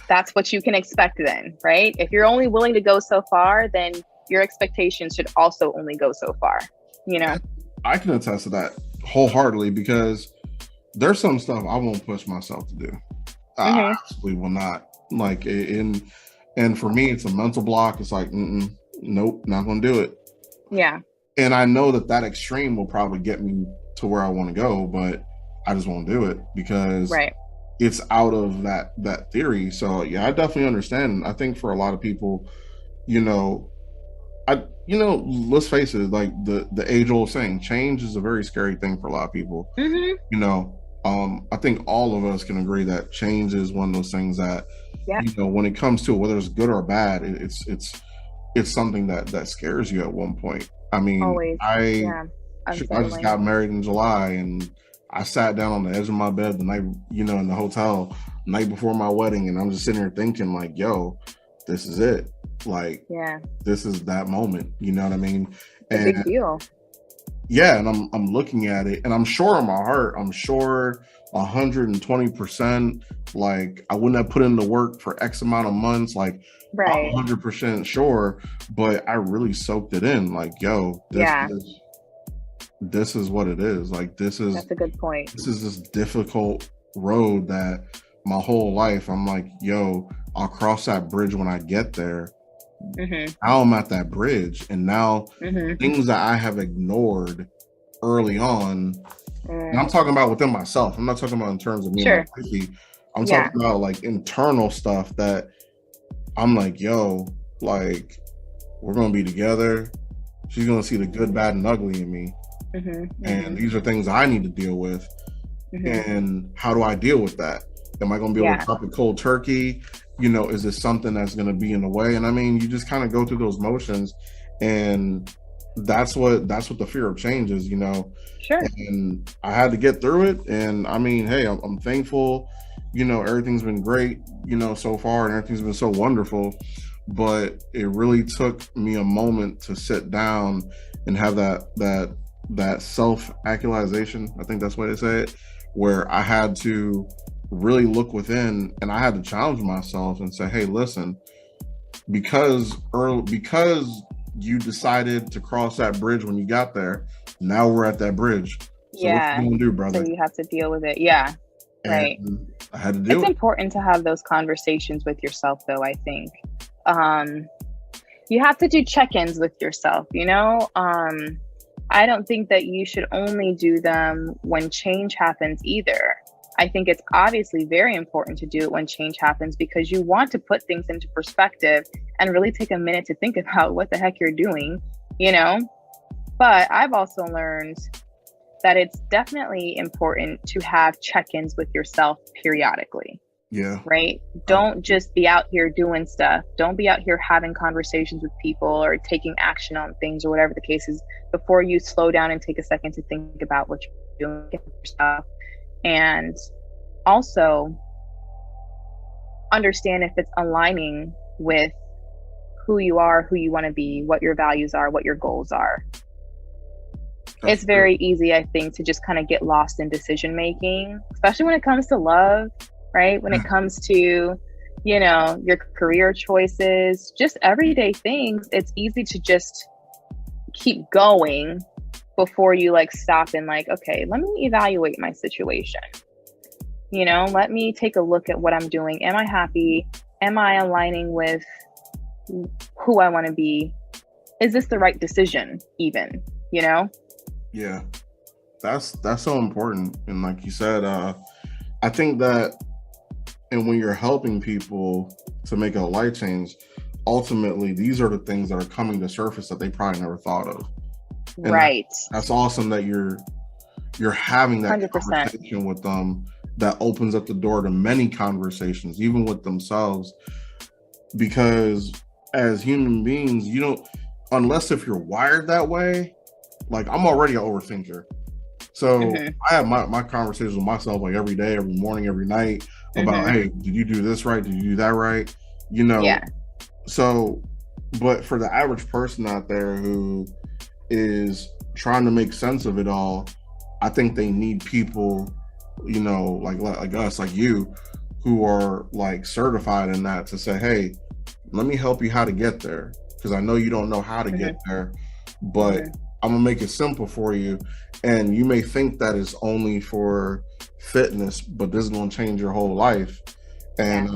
that's what you can expect then, right? If you're only willing to go so far, then your expectations should also only go so far, you know? I can attest to that wholeheartedly, because there's some stuff I won't push myself to do. I absolutely will not. Like, and for me, it's a mental block. It's like, nope, not going to do it. Yeah. And I know that extreme will probably get me to where I want to go, but I just won't do it because it's out of that theory. So yeah, I definitely understand. I think for a lot of people, let's face it, like the age old saying, change is a very scary thing for a lot of people. I think all of us can agree that change is one of those things that, when it comes to it, whether it's good or bad, it's something that scares you at one point. I mean, always. I just got married in July, and I sat down on the edge of my bed the night, in the hotel night before my wedding, and I'm just sitting here thinking like, yo, this is it. Like, this is that moment. You know what I mean? And big deal. yeah, and I'm looking at it, and I'm sure in my heart, I'm sure 120%, like I wouldn't have put in the work for X amount of months, like I'm Right. 100% sure, but I really soaked it in, like, yo, Yeah, this is what it is. Like that's a good point. this is this difficult road that my whole life I'm like, yo, I'll cross that bridge when I get there. Mm-hmm. Now I'm at that bridge, and now Mm-hmm. things that I have ignored early on, and I'm Mm. talking about within myself. I'm not talking about in terms of me and my Sure. wifey. I'm Yeah. talking about like internal stuff that I'm like, yo, like we're gonna be together. She's gonna see the good, bad, and ugly in me. Mm-hmm. And Mm-hmm. these are things I need to deal with. Mm-hmm. And how do I deal with that? Am I going to be able to Yeah. drop it cold turkey? You know, is this something that's going to be in the way? And I mean, you just kind of go through those motions, and that's what the fear of change is, you know. Sure. And I had to get through it. And I mean, hey, I'm thankful. You know, everything's been great, you know, so far, and everything's been so wonderful. But it really took me a moment to sit down and have that self actualization. I think that's what they say it, where I had to really look within, and I had to challenge myself and say, hey, listen, because you decided to cross that bridge when you got there, now we're at that bridge. So what you Yeah. gonna do, So brother? you have to deal with it. Yeah. Right. And I had to do It's it. important to have those conversations with yourself, though, I think. Um, you have to do check-ins with yourself, you know? I don't think that you should only do them when change happens either. I think it's obviously very important to do it when change happens because you want to put things into perspective and really take a minute to think about what the heck you're doing, you know? But I've also learned that it's definitely important to have check-ins with yourself periodically, Yeah. right? Don't just be out here doing stuff. Don't be out here having conversations with people or taking action on things or whatever the case is before you slow down and take a second to think about what you're doing with yourself. And also understand if it's aligning with who you are, who you want to be, what your values are, what your goals are. It's very easy, I think, to just kind of get lost in decision making, especially when it comes to love, right? When it comes to, you know, your career choices, just everyday things. It's easy to just keep going before you like stop and like, okay, let me evaluate my situation. You know, let me take a look at what I'm doing. Am I happy? Am I aligning with who I want to be? Is this the right decision even, you know? Yeah. That's so important. And like you said, I think that, and when you're helping people to make a life change, ultimately these are the things that are coming to surface that they probably never thought of. And Right. that's awesome that you're having that 100%. conversation with them, that opens up the door to many conversations, even with themselves. Because as human beings, you don't, unless if you're wired that way, like I'm already an overthinker. So I have my conversations with myself like every day, every morning, every night about, hey, did you do this right? Did you do that right? You know, Yeah. So, but for the average person out there who is trying to make sense of it all, I think they need people, you know, like us, like you, who are like certified in that to say, hey, let me help you how to get there. Because I know you don't know how to get there, but I'm gonna make it simple for you. And you may think that it's only for fitness, but this is gonna change your whole life. And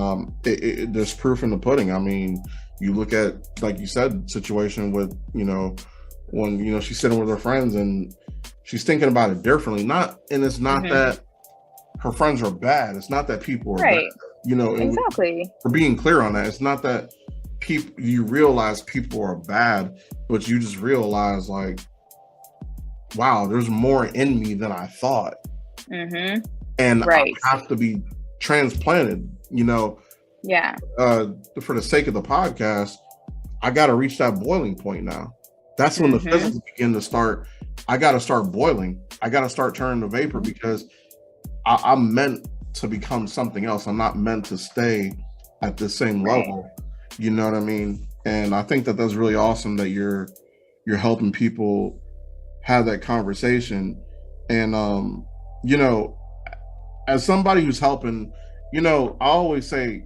there's proof in the pudding. I mean, you look at, like you said, situation with, you know, when, you know, she's sitting with her friends and she's thinking about it differently. And it's not that her friends are bad. It's not that people are bad. You know, exactly. For being clear on that, it's not that you realize people are bad, but you just realize like, wow, there's more in me than I thought. And I have to be transplanted, you know. For the sake of the podcast, I got to reach that boiling point now. That's when the physics begin to start. I got to start boiling. I got to start turning to vapor because I'm meant to become something else. I'm not meant to stay at the same level. You know what I mean? And I think that that's really awesome that you're helping people have that conversation. And you know, as somebody who's helping, I always say,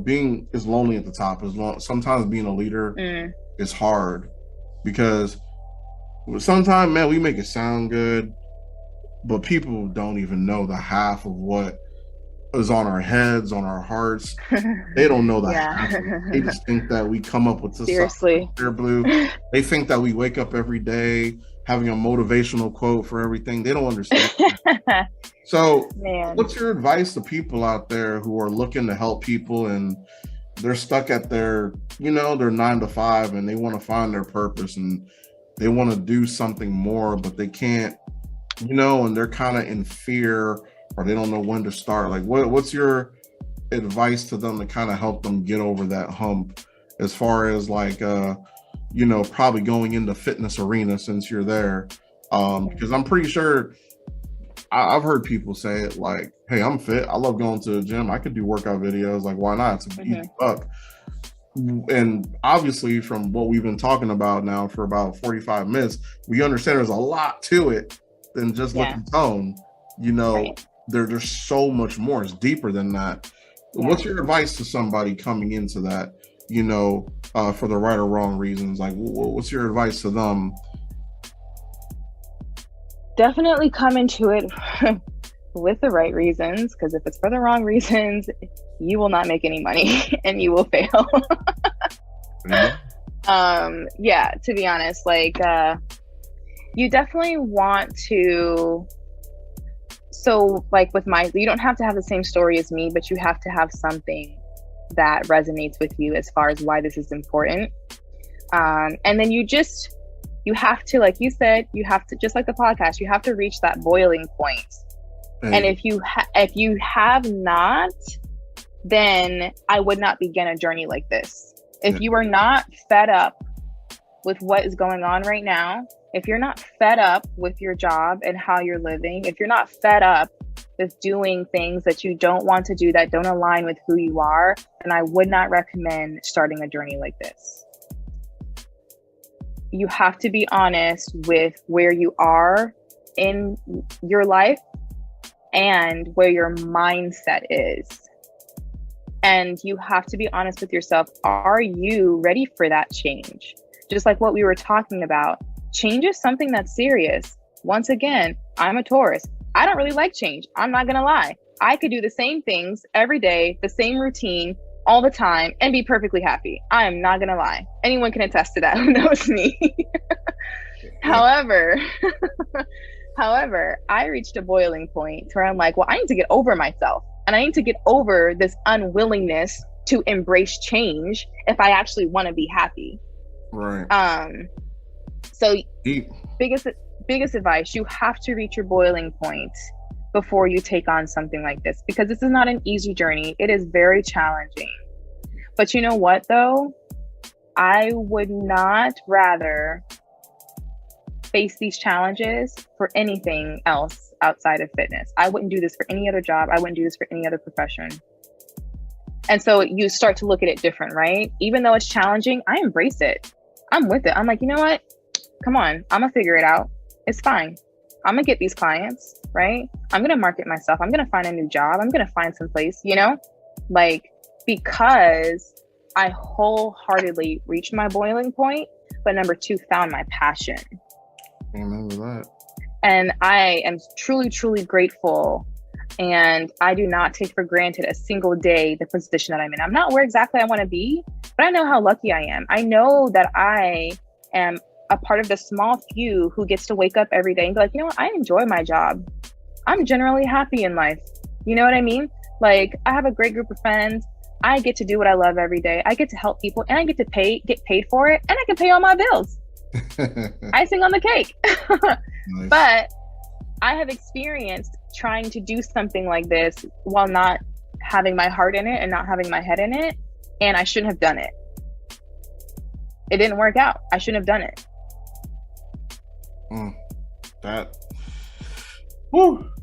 being is lonely at the top. Sometimes being a leader is hard, because sometimes, man, we make it sound good, but people don't even know the half of what is on our heads, on our hearts. They don't know the half of it. They just think that we come up with this Seriously. They're blue. They think that we wake up every day having a motivational quote for everything. They don't understand. So, Man. what's your advice to people out there who are looking to help people, and they're stuck at their 9 to 5, and they want to find their purpose, and they want to do something more, but they can't, and they're kind of in fear, or they don't know when to start? Like, what's your advice to them to kind of help them get over that hump, as far as like, probably going into fitness arena, since you're there? Because I'm pretty sure I've heard people say it like, hey, I'm fit. I love going to the gym. I could do workout videos. Like, why not? It's an easy buck. And obviously, from what we've been talking about now for about 45 minutes, we understand there's a lot to it than just looking tone. Right. There's so much more. It's deeper than that. Yeah. What's your advice to somebody coming into that, for the right or wrong reasons? Like, what's your advice to them? Definitely come into it with the right reasons, because if it's for the wrong reasons, you will not make any money and you will fail. To be honest, like, you definitely want to, so like with you don't have to have the same story as me, but you have to have something that resonates with you as far as why this is important. And then you have to, like you said, you have to, just like the podcast, you have to reach that boiling point. And if you have not, then I would not begin a journey like this. If you are not fed up with what is going on right now, if you're not fed up with your job and how you're living, if you're not fed up with doing things that you don't want to do, that don't align with who you are, then I would not recommend starting a journey like this. You have to be honest with where you are in your life and where your mindset is. And you have to be honest with yourself. Are you ready for that change? Just like what we were talking about, change is something that's serious. Once again, I'm a Taurus. I don't really like change. I'm not gonna lie. I could do the same things every day, the same routine all the time, and be perfectly happy. I am not gonna lie. Anyone can attest to that who knows me. However, I reached a boiling point where I'm like, well, I need to get over myself, and I need to get over this unwillingness to embrace change if I actually want to be happy. Right. So biggest advice, you have to reach your boiling point before you take on something like this, because this is not an easy journey. It is very challenging. But you know what, though? I would not rather face these challenges for anything else outside of fitness. I wouldn't do this for any other job. I wouldn't do this for any other profession. And so you start to look at it different, right? Even though it's challenging, I embrace it. I'm with it. I'm like, you know what? Come on, I'm gonna figure it out. It's fine. I'm gonna get these clients, right? I'm gonna market myself. I'm gonna find a new job. I'm gonna find some place, like, because I wholeheartedly reached my boiling point, but number 2, found my passion. Amen to that. And I am truly, truly grateful. And I do not take for granted a single day the position that I'm in. I'm not where exactly I want to be, but I know how lucky I am. I know that I am a part of the small few who gets to wake up every day and be like, you know what? I enjoy my job. I'm generally happy in life. You know what I mean? Like, I have a great group of friends. I get to do what I love every day. I get to help people, and I get to get paid for it, and I can pay all my bills. Icing on the cake. Nice. But I have experienced trying to do something like this while not having my heart in it and not having my head in it, and I shouldn't have done it. It didn't work out. I shouldn't have done it.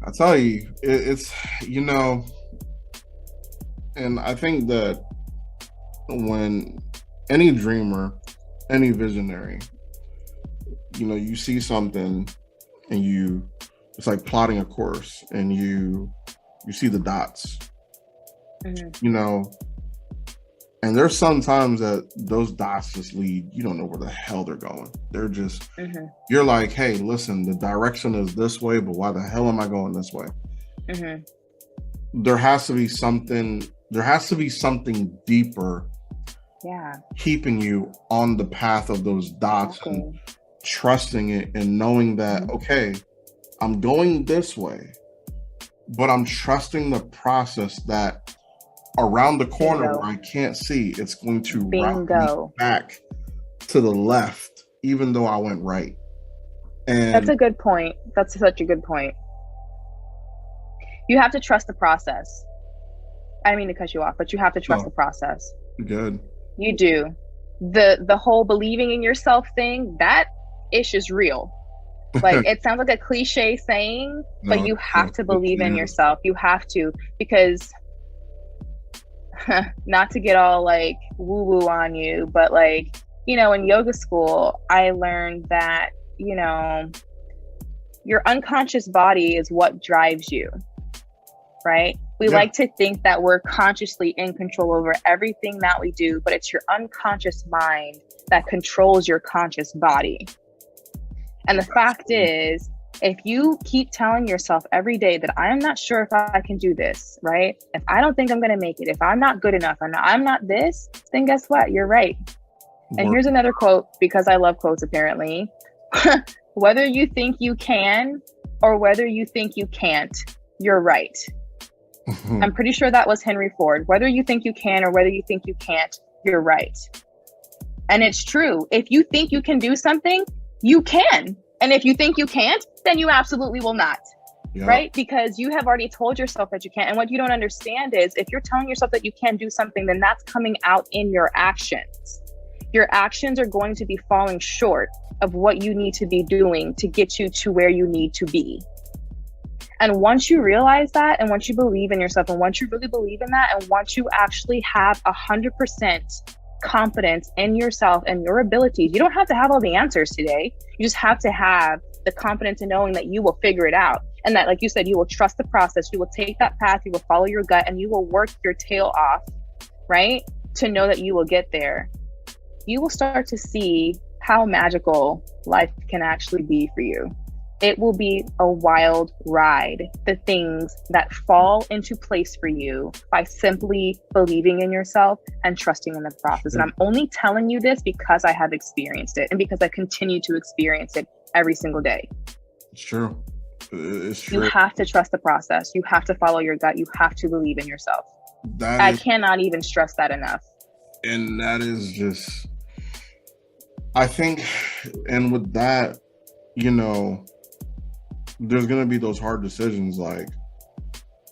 I tell you, it's and I think that when any dreamer, any visionary, you see something and it's like plotting a course, and you see the dots, and there's sometimes that those dots just lead, you don't know where the hell they're going. They're just, you're like, hey, listen, the direction is this way, but why the hell am I going this way? There has to be something deeper keeping you on the path of those dots, and trusting it and knowing that, okay, I'm going this way, but I'm trusting the process that around the corner where I can't see, it's going to route me back to the left, even though I went right. And that's a good point. That's such a good point. You have to trust the process. I didn't mean to cut you off, but you have to trust the process. Good. You do. The whole believing in yourself thing, that ish is real. Like, it sounds like a cliche saying, but you have to believe in yourself. You have to, because not to get all like woo woo on you, but like, in yoga school, I learned that, your unconscious body is what drives you, right? We like to think that we're consciously in control over everything that we do, but it's your unconscious mind that controls your conscious body. And the fact is, if you keep telling yourself every day that I'm not sure if I can do this, right? If I don't think I'm going to make it, if I'm not good enough, and I'm not this, then guess what? You're right. And here's another quote, because I love quotes apparently. Whether you think you can or whether you think you can't, you're right. I'm pretty sure that was Henry Ford. Whether you think you can or whether you think you can't, you're right. And it's true. If you think you can do something, you can. And if you think you can't, then you absolutely will not. Right? Because you have already told yourself that you can't. And what you don't understand is, if you're telling yourself that you can't do something, then that's coming out in your actions. Your actions are going to be falling short of what you need to be doing to get you to where you need to be. And once you realize that, and once you believe in yourself, and once you really believe in that, and once you actually have 100% confidence in yourself and your abilities, you don't have to have all the answers today. You just have to have the confidence in knowing that you will figure it out. And that, like you said, you will trust the process. You will take that path, you will follow your gut, and you will work your tail off, right? To know that you will get there. You will start to see how magical life can actually be for you. It will be a wild ride, the things that fall into place for you by simply believing in yourself and trusting in the process. And I'm only telling you this because I have experienced it, and because I continue to experience it every single day. It's true. It's true. You have to trust the process. You have to follow your gut. You have to believe in yourself. I cannot even stress that enough. And that is just, I think, and with that, there's going to be those hard decisions, like,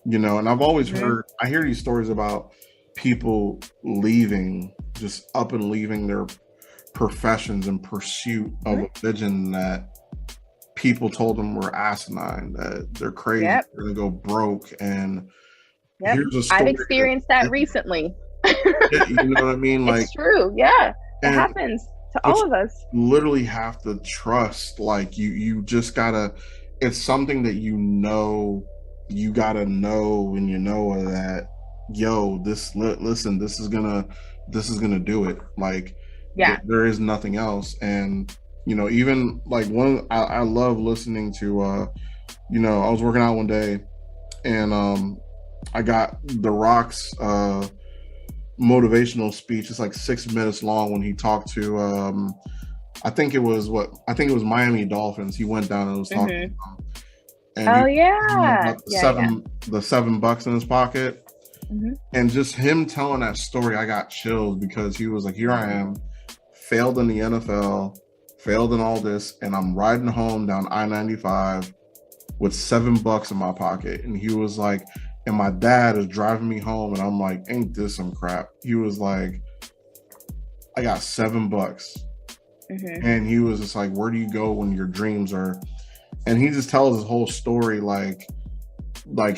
and I've always heard, I hear these stories about people just up and leaving their professions in pursuit of a vision that people told them were asinine, that they're crazy, they're going to go broke. And here's a story. I've experienced that recently. You know what I mean? Like, it's true. Yeah, it happens to all of us. Literally have to trust, like, you just gotta, it's something that you gotta know, and that, listen, this is gonna do it. Like, there is nothing else. And even like I love listening to I was working out one day, and I got The Rock's motivational speech. It's like 6 minutes long, when he talked to I think it was Miami Dolphins. He went down and was talking to them. And the $7 in his pocket. And just him telling that story, I got chills, because he was like, here I am, failed in the NFL, failed in all this, and I'm riding home down I-95 with $7 in my pocket. And he was like, and my dad is driving me home, and I'm like, ain't this some crap? He was like, I got $7. And he was just like, where do you go when your dreams are? And he just tells his whole story, like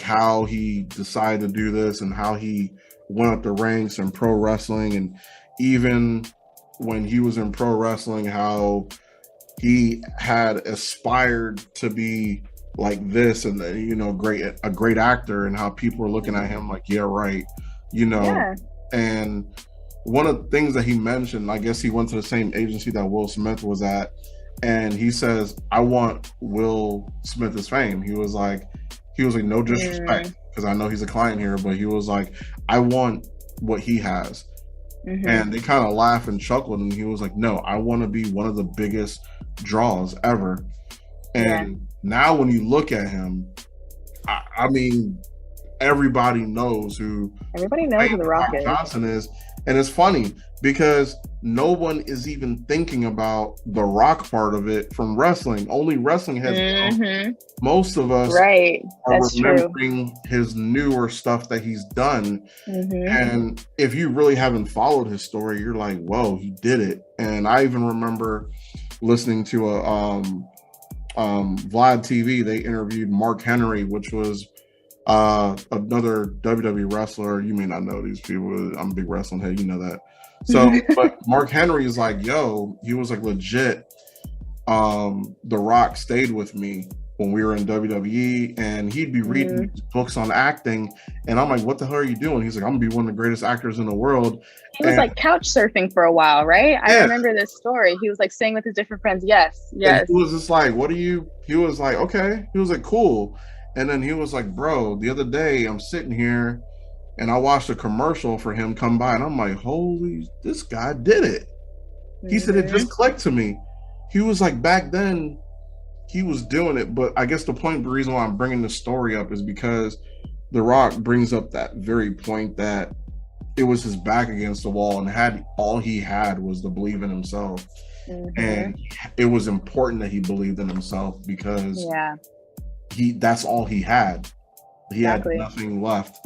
how he decided to do this, and how he went up the ranks in pro wrestling. And even when he was in pro wrestling, how he had aspired to be like this, and a great actor, and how people were looking at him like, yeah, right, Yeah. and one of the things that he mentioned, I guess he went to the same agency that Will Smith was at, and he says, I want Will Smith's fame. He was like, no disrespect, because I know he's a client here, but he was like, I want what he has. And they kind of laughed and chuckled, and he was like, no, I want to be one of the biggest draws ever. And now when you look at him, I mean, everybody knows who The Rock is. Johnson is. And it's funny because no one is even thinking about the Rock part of it from wrestling. Only wrestling has most of us are That's remembering his newer stuff that he's done. And if you really haven't followed his story, you're like, whoa, he did it. And I even remember listening to a Vlad TV. They interviewed Mark Henry, which was another WWE wrestler. You may not know these people. I'm a big wrestling head, you know that. So but Mark Henry is like, yo, he was like, legit, The Rock stayed with me when we were in WWE, and he'd be reading books on acting, and I'm like, what the hell are you doing? He's like, I'm gonna be one of the greatest actors in the world. He was like couch surfing for a while, right? I remember this story. He was like staying with his different friends. Yes. And he was just like, he was like, okay. He was like, cool. And then he was like, bro, the other day I'm sitting here and I watched a commercial for him come by, and I'm like, holy, this guy did it. He said it just clicked to me. He was like, back then he was doing it. But I guess the reason why I'm bringing this story up is because The Rock brings up that very point that it was his back against the wall, and all he had was to believe in himself. And it was important that he believed in himself, because that's all he had. He had nothing left.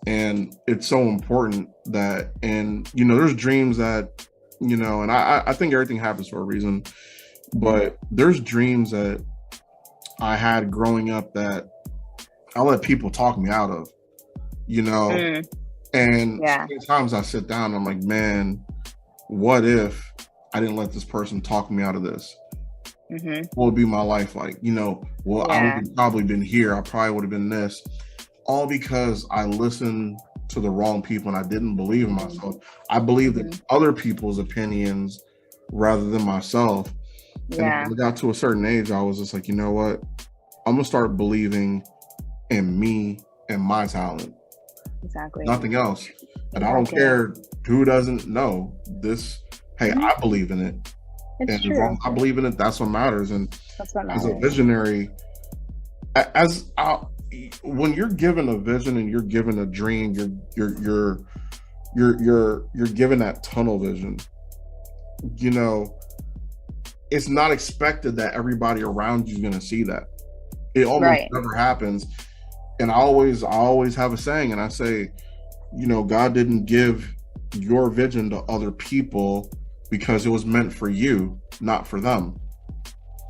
And it's so important that, and there's dreams that, and I think everything happens for a reason, but there's dreams that I had growing up that I let people talk me out of, and sometimes I sit down and I'm like, man, what if I didn't let this person talk me out of this? What would be my life like? I would have probably been here. I probably would have been this, all because I listened to the wrong people and I didn't believe in myself. I believed in other people's opinions rather than myself. And when I got to a certain age, I was just like, you know what? I'm gonna start believing in me and my talent. Exactly. Nothing else. And I don't care who doesn't know this. Hey, I believe in it. It's true. As long as I believe in it, that's what matters. And that's what matters. As a visionary, when you're given a vision and you're given a dream, you're given that tunnel vision. It's not expected that everybody around you is going to see that. It almost never happens. And I always have a saying, and I say, God didn't give your vision to other people because it was meant for you, not for them.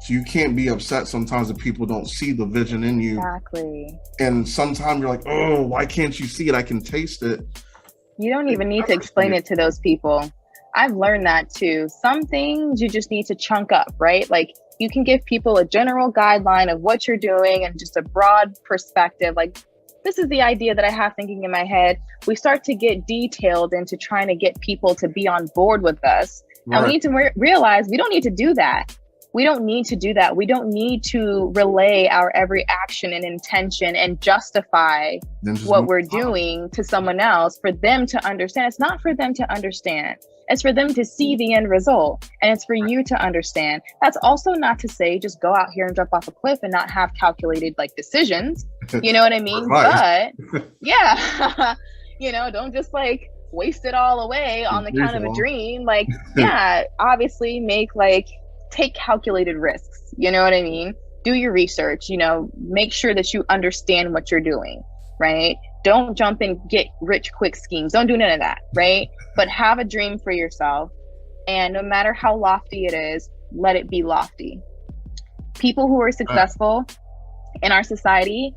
So you can't be upset sometimes if people don't see the vision in you. Exactly. And sometimes you're like, oh, why can't you see it? I can taste it. You don't even need to explain it to those people. I've learned that too. Some things you just need to chunk up, right? Like, you can give people a general guideline of what you're doing and just a broad perspective. Like, this is the idea that I have thinking in my head. We start to get detailed into trying to get people to be on board with us. Right. And we need to realize we don't need to do that. We don't need to do that. We don't need to relay our every action and intention and justify what we're doing to someone else for them to understand. It's not for them to understand. It's for them to see the end result. And it's for you to understand. That's also not to say just go out here and jump off a cliff and not have calculated decisions. You know what I mean? But yeah, don't just waste it all away on the count of a dream. Obviously take calculated risks. You know what I mean? Do your research, make sure that you understand what you're doing, right? Don't jump and get rich quick schemes. Don't do none of that, right? But have a dream for yourself. And no matter how lofty it is, let it be lofty. People who are successful in our society,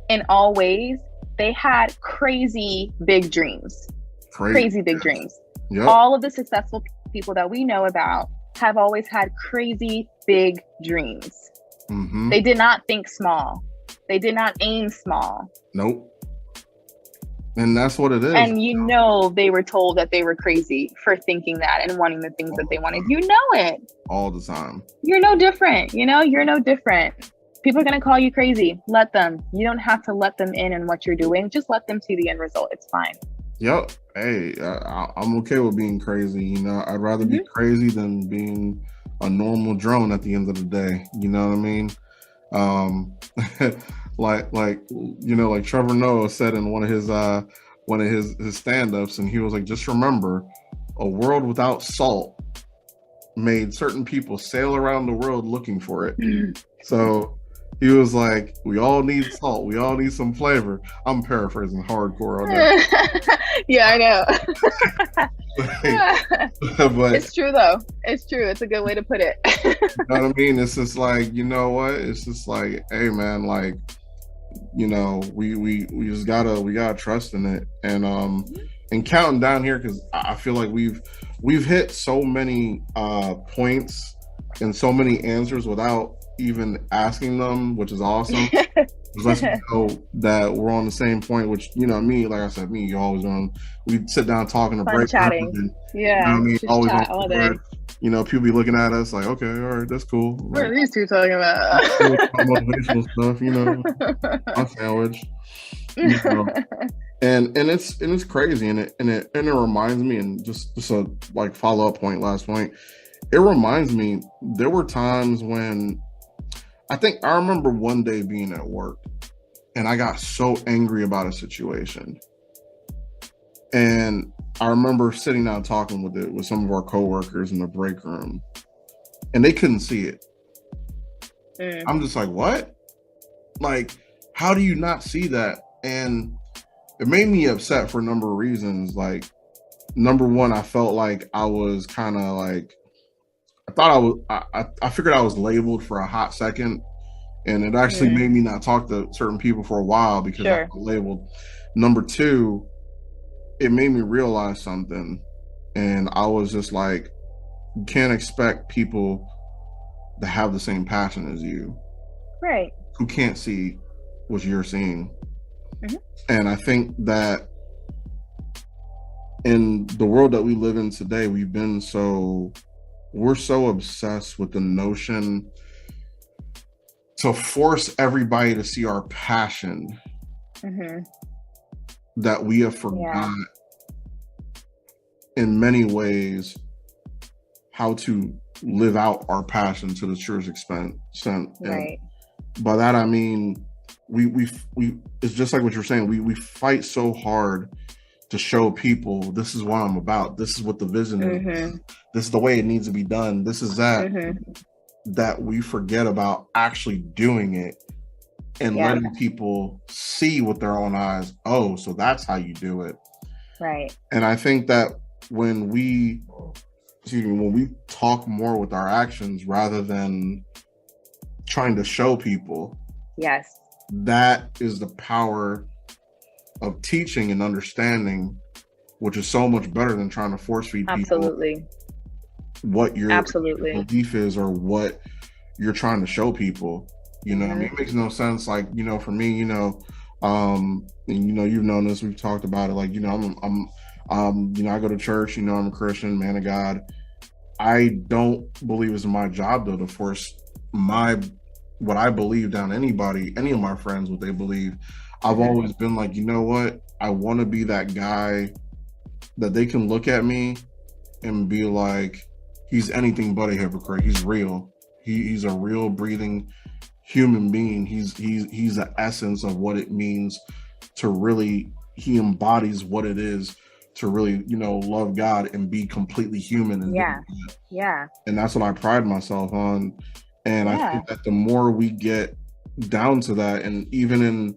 in all ways, they had crazy big dreams. Crazy big dreams. Yep. All of the successful people that we know about have always had crazy big dreams. Mm-hmm. They did not think small. They did not aim small. Nope. And that's what it is. And they were told that they were crazy for thinking that and wanting the things that they wanted. You know it. All the time. You're no different. You're no different. People are going to call you crazy. Let them. You don't have to let them in what you're doing. Just let them see the end result. It's fine. Yep. Hey, I'm okay with being crazy. I'd rather be crazy than being a normal drone at the end of the day. You know what I mean? Like Trevor Noah said in one of his stand-ups, and he was like, just remember, a world without salt made certain people sail around the world looking for it. So he was like, we all need salt, we all need some flavor. I'm paraphrasing hardcore on that. Yeah, I know. But it's true though. It's true. It's a good way to put it. You know what I mean? It's just like, you know what? It's just like, hey man, like, we just gotta trust in it. And counting down here, because I feel like we've hit so many points and so many answers without even asking them, which is awesome. Lets me know that we're on the same point, which, me, like I said, you always we sit down talking to break chatting. Yeah. Always chat all day. People be looking at us like, okay, all right, that's cool. What are these two talking about? Motivational stuff, on sandwich. And it's crazy, and it reminds me, and just a like follow-up point, last point, it reminds me there were times when I remember one day being at work and I got so angry about a situation. And I remember sitting down talking with some of our coworkers in the break room, and they couldn't see it. I'm just like, what? Like, how do you not see that? And it made me upset for a number of reasons. Like, number one, I felt like I was kind of like, I figured I was labeled for a hot second, and it actually made me not talk to certain people for a while because I was labeled. Number two, it made me realize something, and I was just like, you can't expect people to have the same passion as you, right? Who can't see what you're seeing. And I think that in the world that we live in today, we're so obsessed with the notion to force everybody to see our passion that we have forgot in many ways how to live out our passion to the truest extent. Right. And by that I mean we it's just like what you're saying. We fight so hard to show people this is what I'm about. This is what the vision is. This is the way it needs to be done. This is that. That we forget about actually doing it and letting people see with their own eyes. Oh, so that's how you do it. Right. And I think that when we talk more with our actions rather than trying to show people, that is the power of teaching and understanding, which is so much better than trying to force feed people what your belief is or what you're trying to show people. I mean, it makes no sense. Like, for me, and you've known this, we've talked about it. Like, I'm I go to church, I'm a Christian, man of God. I don't believe it's my job though to force what I believe down any of my friends, what they believe. I've always been like, you know what? I want to be that guy that they can look at me and be like, he's anything but a hypocrite. He's real. He's a real breathing human being. He's the essence of what it means to really, he embodies what it is to really, love God and be completely human. And and that's what I pride myself on. And I think that the more we get down to that, and even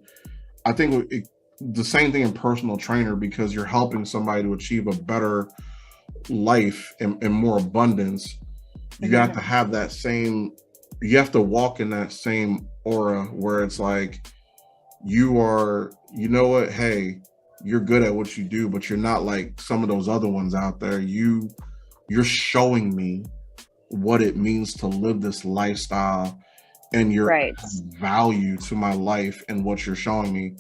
I think the same thing in personal trainer, because you're helping somebody to achieve a better life and more abundance, you got to have that same, you have to walk in that same aura where it's like, you are, hey, you're good at what you do, but you're not like some of those other ones out there. You're showing me what it means to live this lifestyle, and your Right. value to my life and what you're showing me.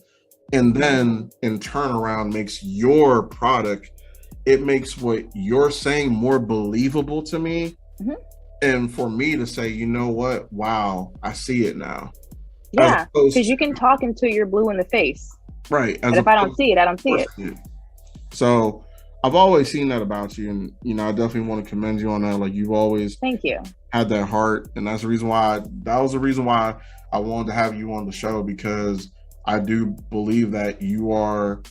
And then in turnaround makes your product, it makes what you're saying more believable to me. Mm-hmm. And for me to say, you know what, wow, I see it now. As Yeah, because opposed you can to, talk until you're blue in the face. right, But as if I don't opposed see it, I don't see it. to, so I've always seen that about you, and I definitely want to commend you on that. Like, you've always Thank you. had that heart, and that's the reason why that was the reason why I wanted to have you on the show, because I do believe that you are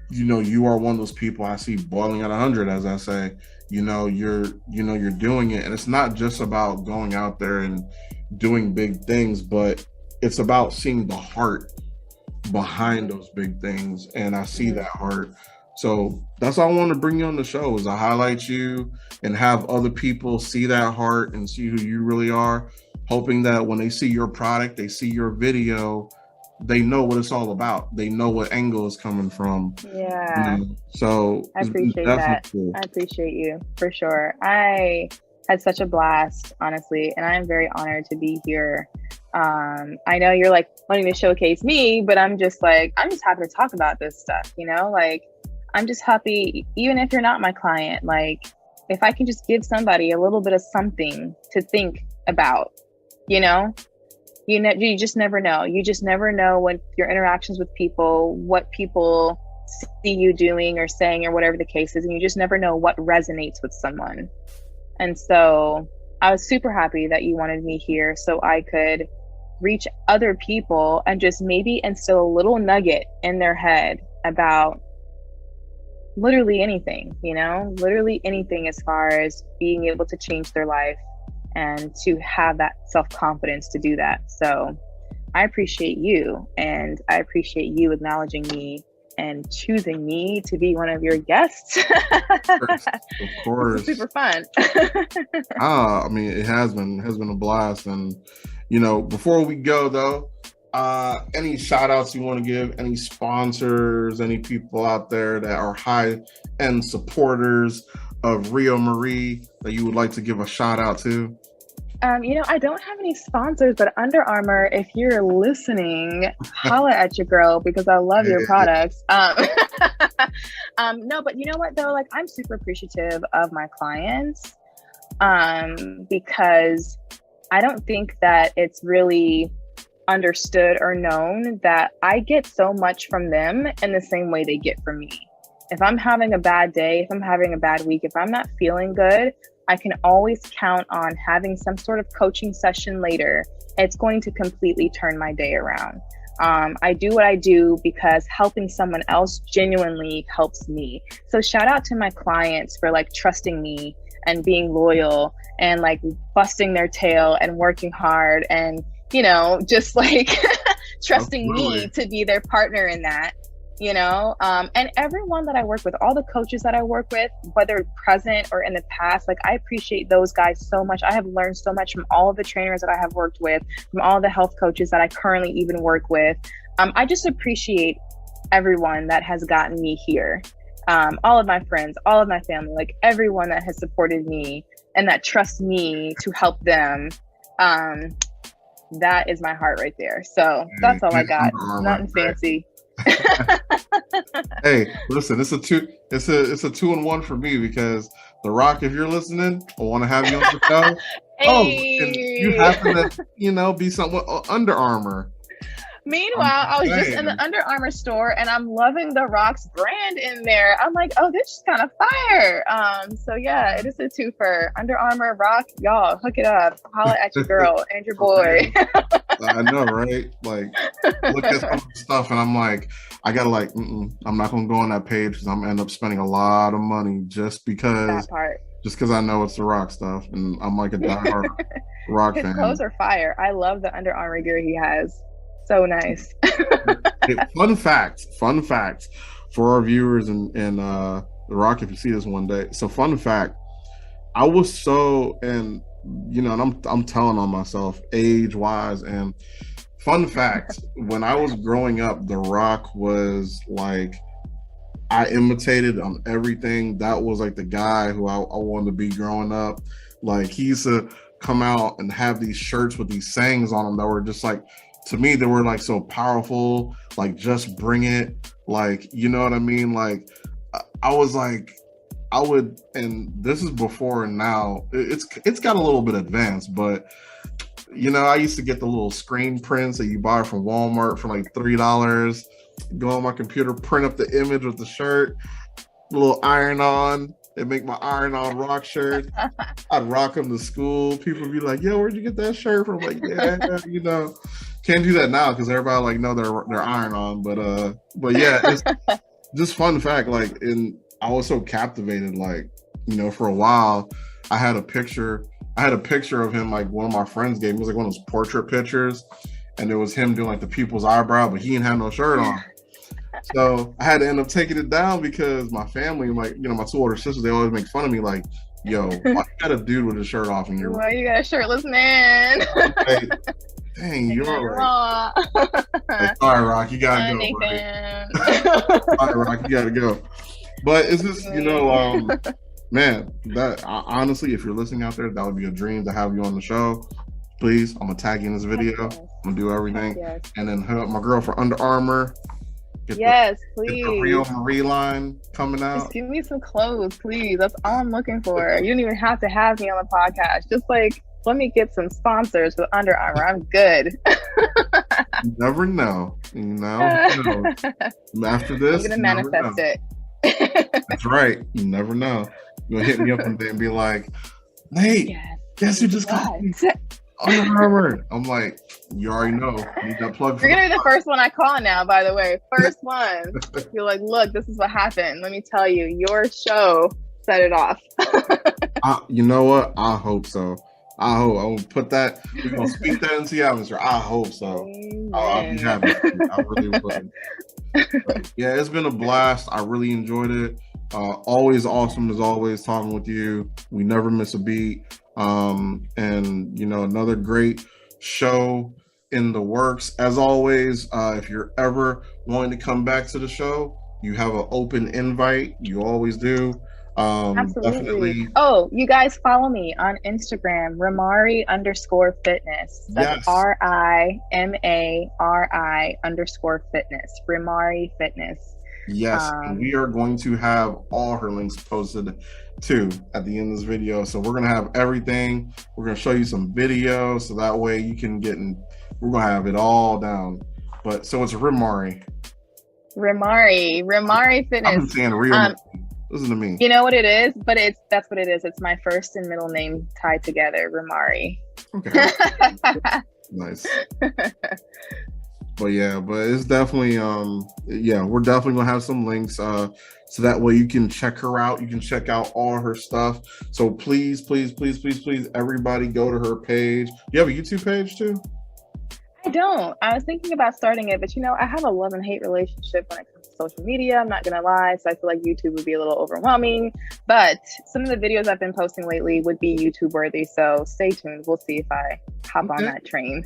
you are one of those people I see boiling at 100, as I say. You're doing it, and it's not just about going out there and doing big things, but it's about seeing the heart behind those big things, and I see that heart. So that's why I want to bring you on the show, is to highlight you and have other people see that heart and see who you really are, hoping that when they see your product, they see your video, they know what it's all about. They know what angle is coming from. Yeah. So I appreciate that. cool. I appreciate you for sure. I had such a blast, honestly, and I am very honored to be here. I know you're like wanting to showcase me, but I'm just happy to talk about this stuff, like I'm just happy, even if you're not my client, like if I can just give somebody a little bit of something to think about, you just never know. You just never know when your interactions with people, what people see you doing or saying or whatever the case is, and you just never know what resonates with someone. And so I was super happy that you wanted me here so I could reach other people and just maybe instill a little nugget in their head about literally anything, literally anything, as far as being able to change their life and to have that self-confidence to do that. So I appreciate you, and I appreciate you acknowledging me and choosing me to be one of your guests. Of course. This is super fun. I mean, it has been a blast. And before we go though, any shout outs you want to give, any sponsors, any people out there that are high end supporters of Rio Marie that you would like to give a shout out to? I don't have any sponsors, but Under Armour, if you're listening, holla at your girl, because I love your products. No, but you know what though? Like, I'm super appreciative of my clients, because I don't think that it's really understood or known that I get so much from them in the same way they get from me. If I'm having a bad day, if I'm having a bad week, if I'm not feeling good, I can always count on having some sort of coaching session later. It's going to completely turn my day around. I do what I do because helping someone else genuinely helps me. So shout out to my clients for trusting me and being loyal and busting their tail and working hard and, just trusting me to be their partner in that. And everyone that I work with, all the coaches that I work with, whether present or in the past, I appreciate those guys so much. I have learned so much from all of the trainers that I have worked with, from all the health coaches that I currently even work with. I just appreciate everyone that has gotten me here. All of my friends, all of my family, everyone that has supported me and that trusts me to help them. That is my heart right there. So that's all I got. Nothing fancy. Hey, listen, it's a 2-in-1 for me, because The Rock, if you're listening, I want to have you on the show. Hey. Oh, and you happen to be somewhat Under Armour. Meanwhile, I was just in the Under Armour store and I'm loving The Rock's brand in there. I'm like, oh, this is kind of fire. So yeah, it is a twofer. Under Armour, Rock, y'all, hook it up. Holla at your girl and your boy. I know, right? Look at some of the stuff and I'm like, I gotta I'm not gonna go on that page because I'm gonna end up spending a lot of money just because I know it's The Rock stuff, and I'm a diehard Rock fan. His clothes are fire. I love the Under Armour gear he has. So nice. Fun fact for our viewers and The Rock, if you see this one day. So fun fact, I was so, and I'm telling on myself age wise, and fun fact, when I was growing up, The Rock was I imitated on everything. That was the guy who I wanted to be growing up. Like he used to come out and have these shirts with these sayings on them that were just like, to me, they were like so powerful, like just bring it, like, you know what I mean? Like I was like, I would, and this is before and now. It's got a little bit advanced, but you know, I used to get the little screen prints that you buy from Walmart for like $3. Go on my computer, print up the image with the shirt, little iron on, and make my iron on rock shirt. I'd rock them to school. People would be like, "Yo, where'd you get that shirt from?" Like, yeah, you know, can't do that now because everybody like know they're iron on. But yeah, it's just fun fact. Like, and I was so captivated. Like, you know, for a while, I had a picture of him, like one of my friends gave me. It was like one of those portrait pictures, and it was him doing like the people's eyebrow, but he didn't have no shirt on. So I had to end up taking it down because my family, like, you know, my two older sisters, they always make fun of me, like, yo, why you got a dude with his shirt off in your room? Why you got a shirtless man? Like, dang, you're right. Like, all right, Rock, you gotta go. Right? All right, Rock, you gotta go. But it's just, you know, man, that honestly, if you're listening out there, that would be a dream to have you on the show. Please, I'm gonna tag you in this video. I'm gonna do everything, and then hit up my girl for Under Armour. Please. Get the Real Marie line coming out. Just give me some clothes, please. That's all I'm looking for. You don't even have to have me on the podcast. Just like, let me get some sponsors with Under Armour. I'm good. You never know. You know. After this, I'm gonna manifest it. That's right. You never know. You're gonna hit me up one day and be like, Nate, guess who just called me? Under Armour. I'm like, you already know. You need that plug. You're gonna be the first one I call now, by the way. First one. You're like, look, this is what happened. Let me tell you, your show set it off. You know what? I hope so. I hope. I will put that. We're gonna speak that into the atmosphere. I hope so. I'll be happy. I really would. Yeah, it's been a blast. I really enjoyed it. Always awesome as always talking with you. We never miss a beat. And you know, another great show in the works. As always, if you're ever wanting to come back to the show, you have an open invite. You always do. Absolutely. Definitely. Oh, you guys follow me on Instagram, Rimari_fitness. That's RIMARI_fitness. Rimari Fitness. Yes, and we are going to have all her links posted too at the end of this video. So we're gonna have everything. We're gonna show you some videos so that way you can get in. We're gonna have it all down. But so it's Rimari Fitness. I've been saying real. Listen to me. You know what it is, but that's what it is. It's my first and middle name tied together, Rimari. Okay. Nice. But yeah, but it's definitely we're definitely gonna have some links so that way you can check her out. You can check out all her stuff. So please, everybody go to her page. You have a YouTube page too? I don't. I was thinking about starting it, but you know, I have a love and hate relationship when it comes to social media. I'm not gonna lie. So I feel like YouTube would be a little overwhelming. But some of the videos I've been posting lately would be YouTube worthy. So stay tuned. We'll see if I hop on that train.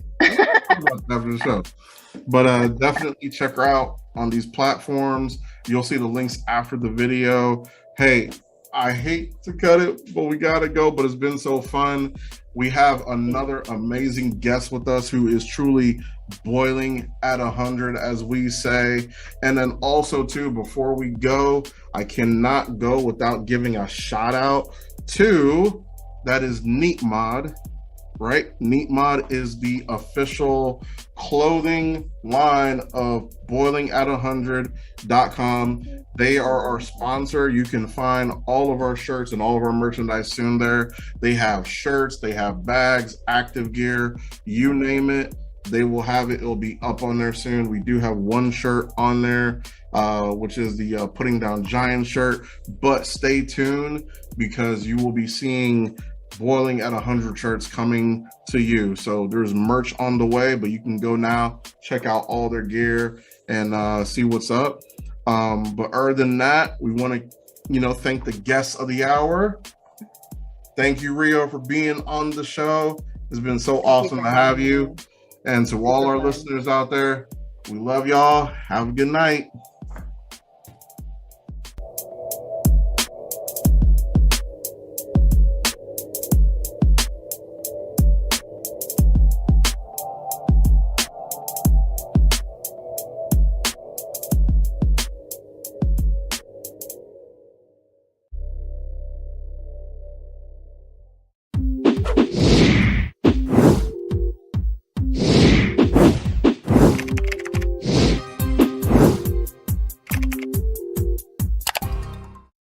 But definitely check her out on these platforms. You'll see the links after the video. Hey, I hate to cut it, but we gotta go. But it's been so fun. We have another amazing guest with us who is truly boiling at 100, as we say. And then also too, before we go, I cannot go without giving a shout out to, that is Neat Mod, right? Neat Mod is the official clothing line of BoilingAhunnid.com. They are our sponsor. You can find all of our shirts and all of our merchandise soon there. They have shirts, they have bags, active gear, you name it, they will have it. It'll be up on there soon. We do have one shirt on there, which is the Putting Down Giant shirt, but stay tuned because you will be seeing Boiling at 100 shirts coming to you. So there's merch on the way, but you can go now, check out all their gear and see what's up. But other than that, we want to, thank the guests of the hour. Thank you, Rio, for being on the show. It's been so awesome to have you. And to all our listeners out there, we love y'all. Have a good night.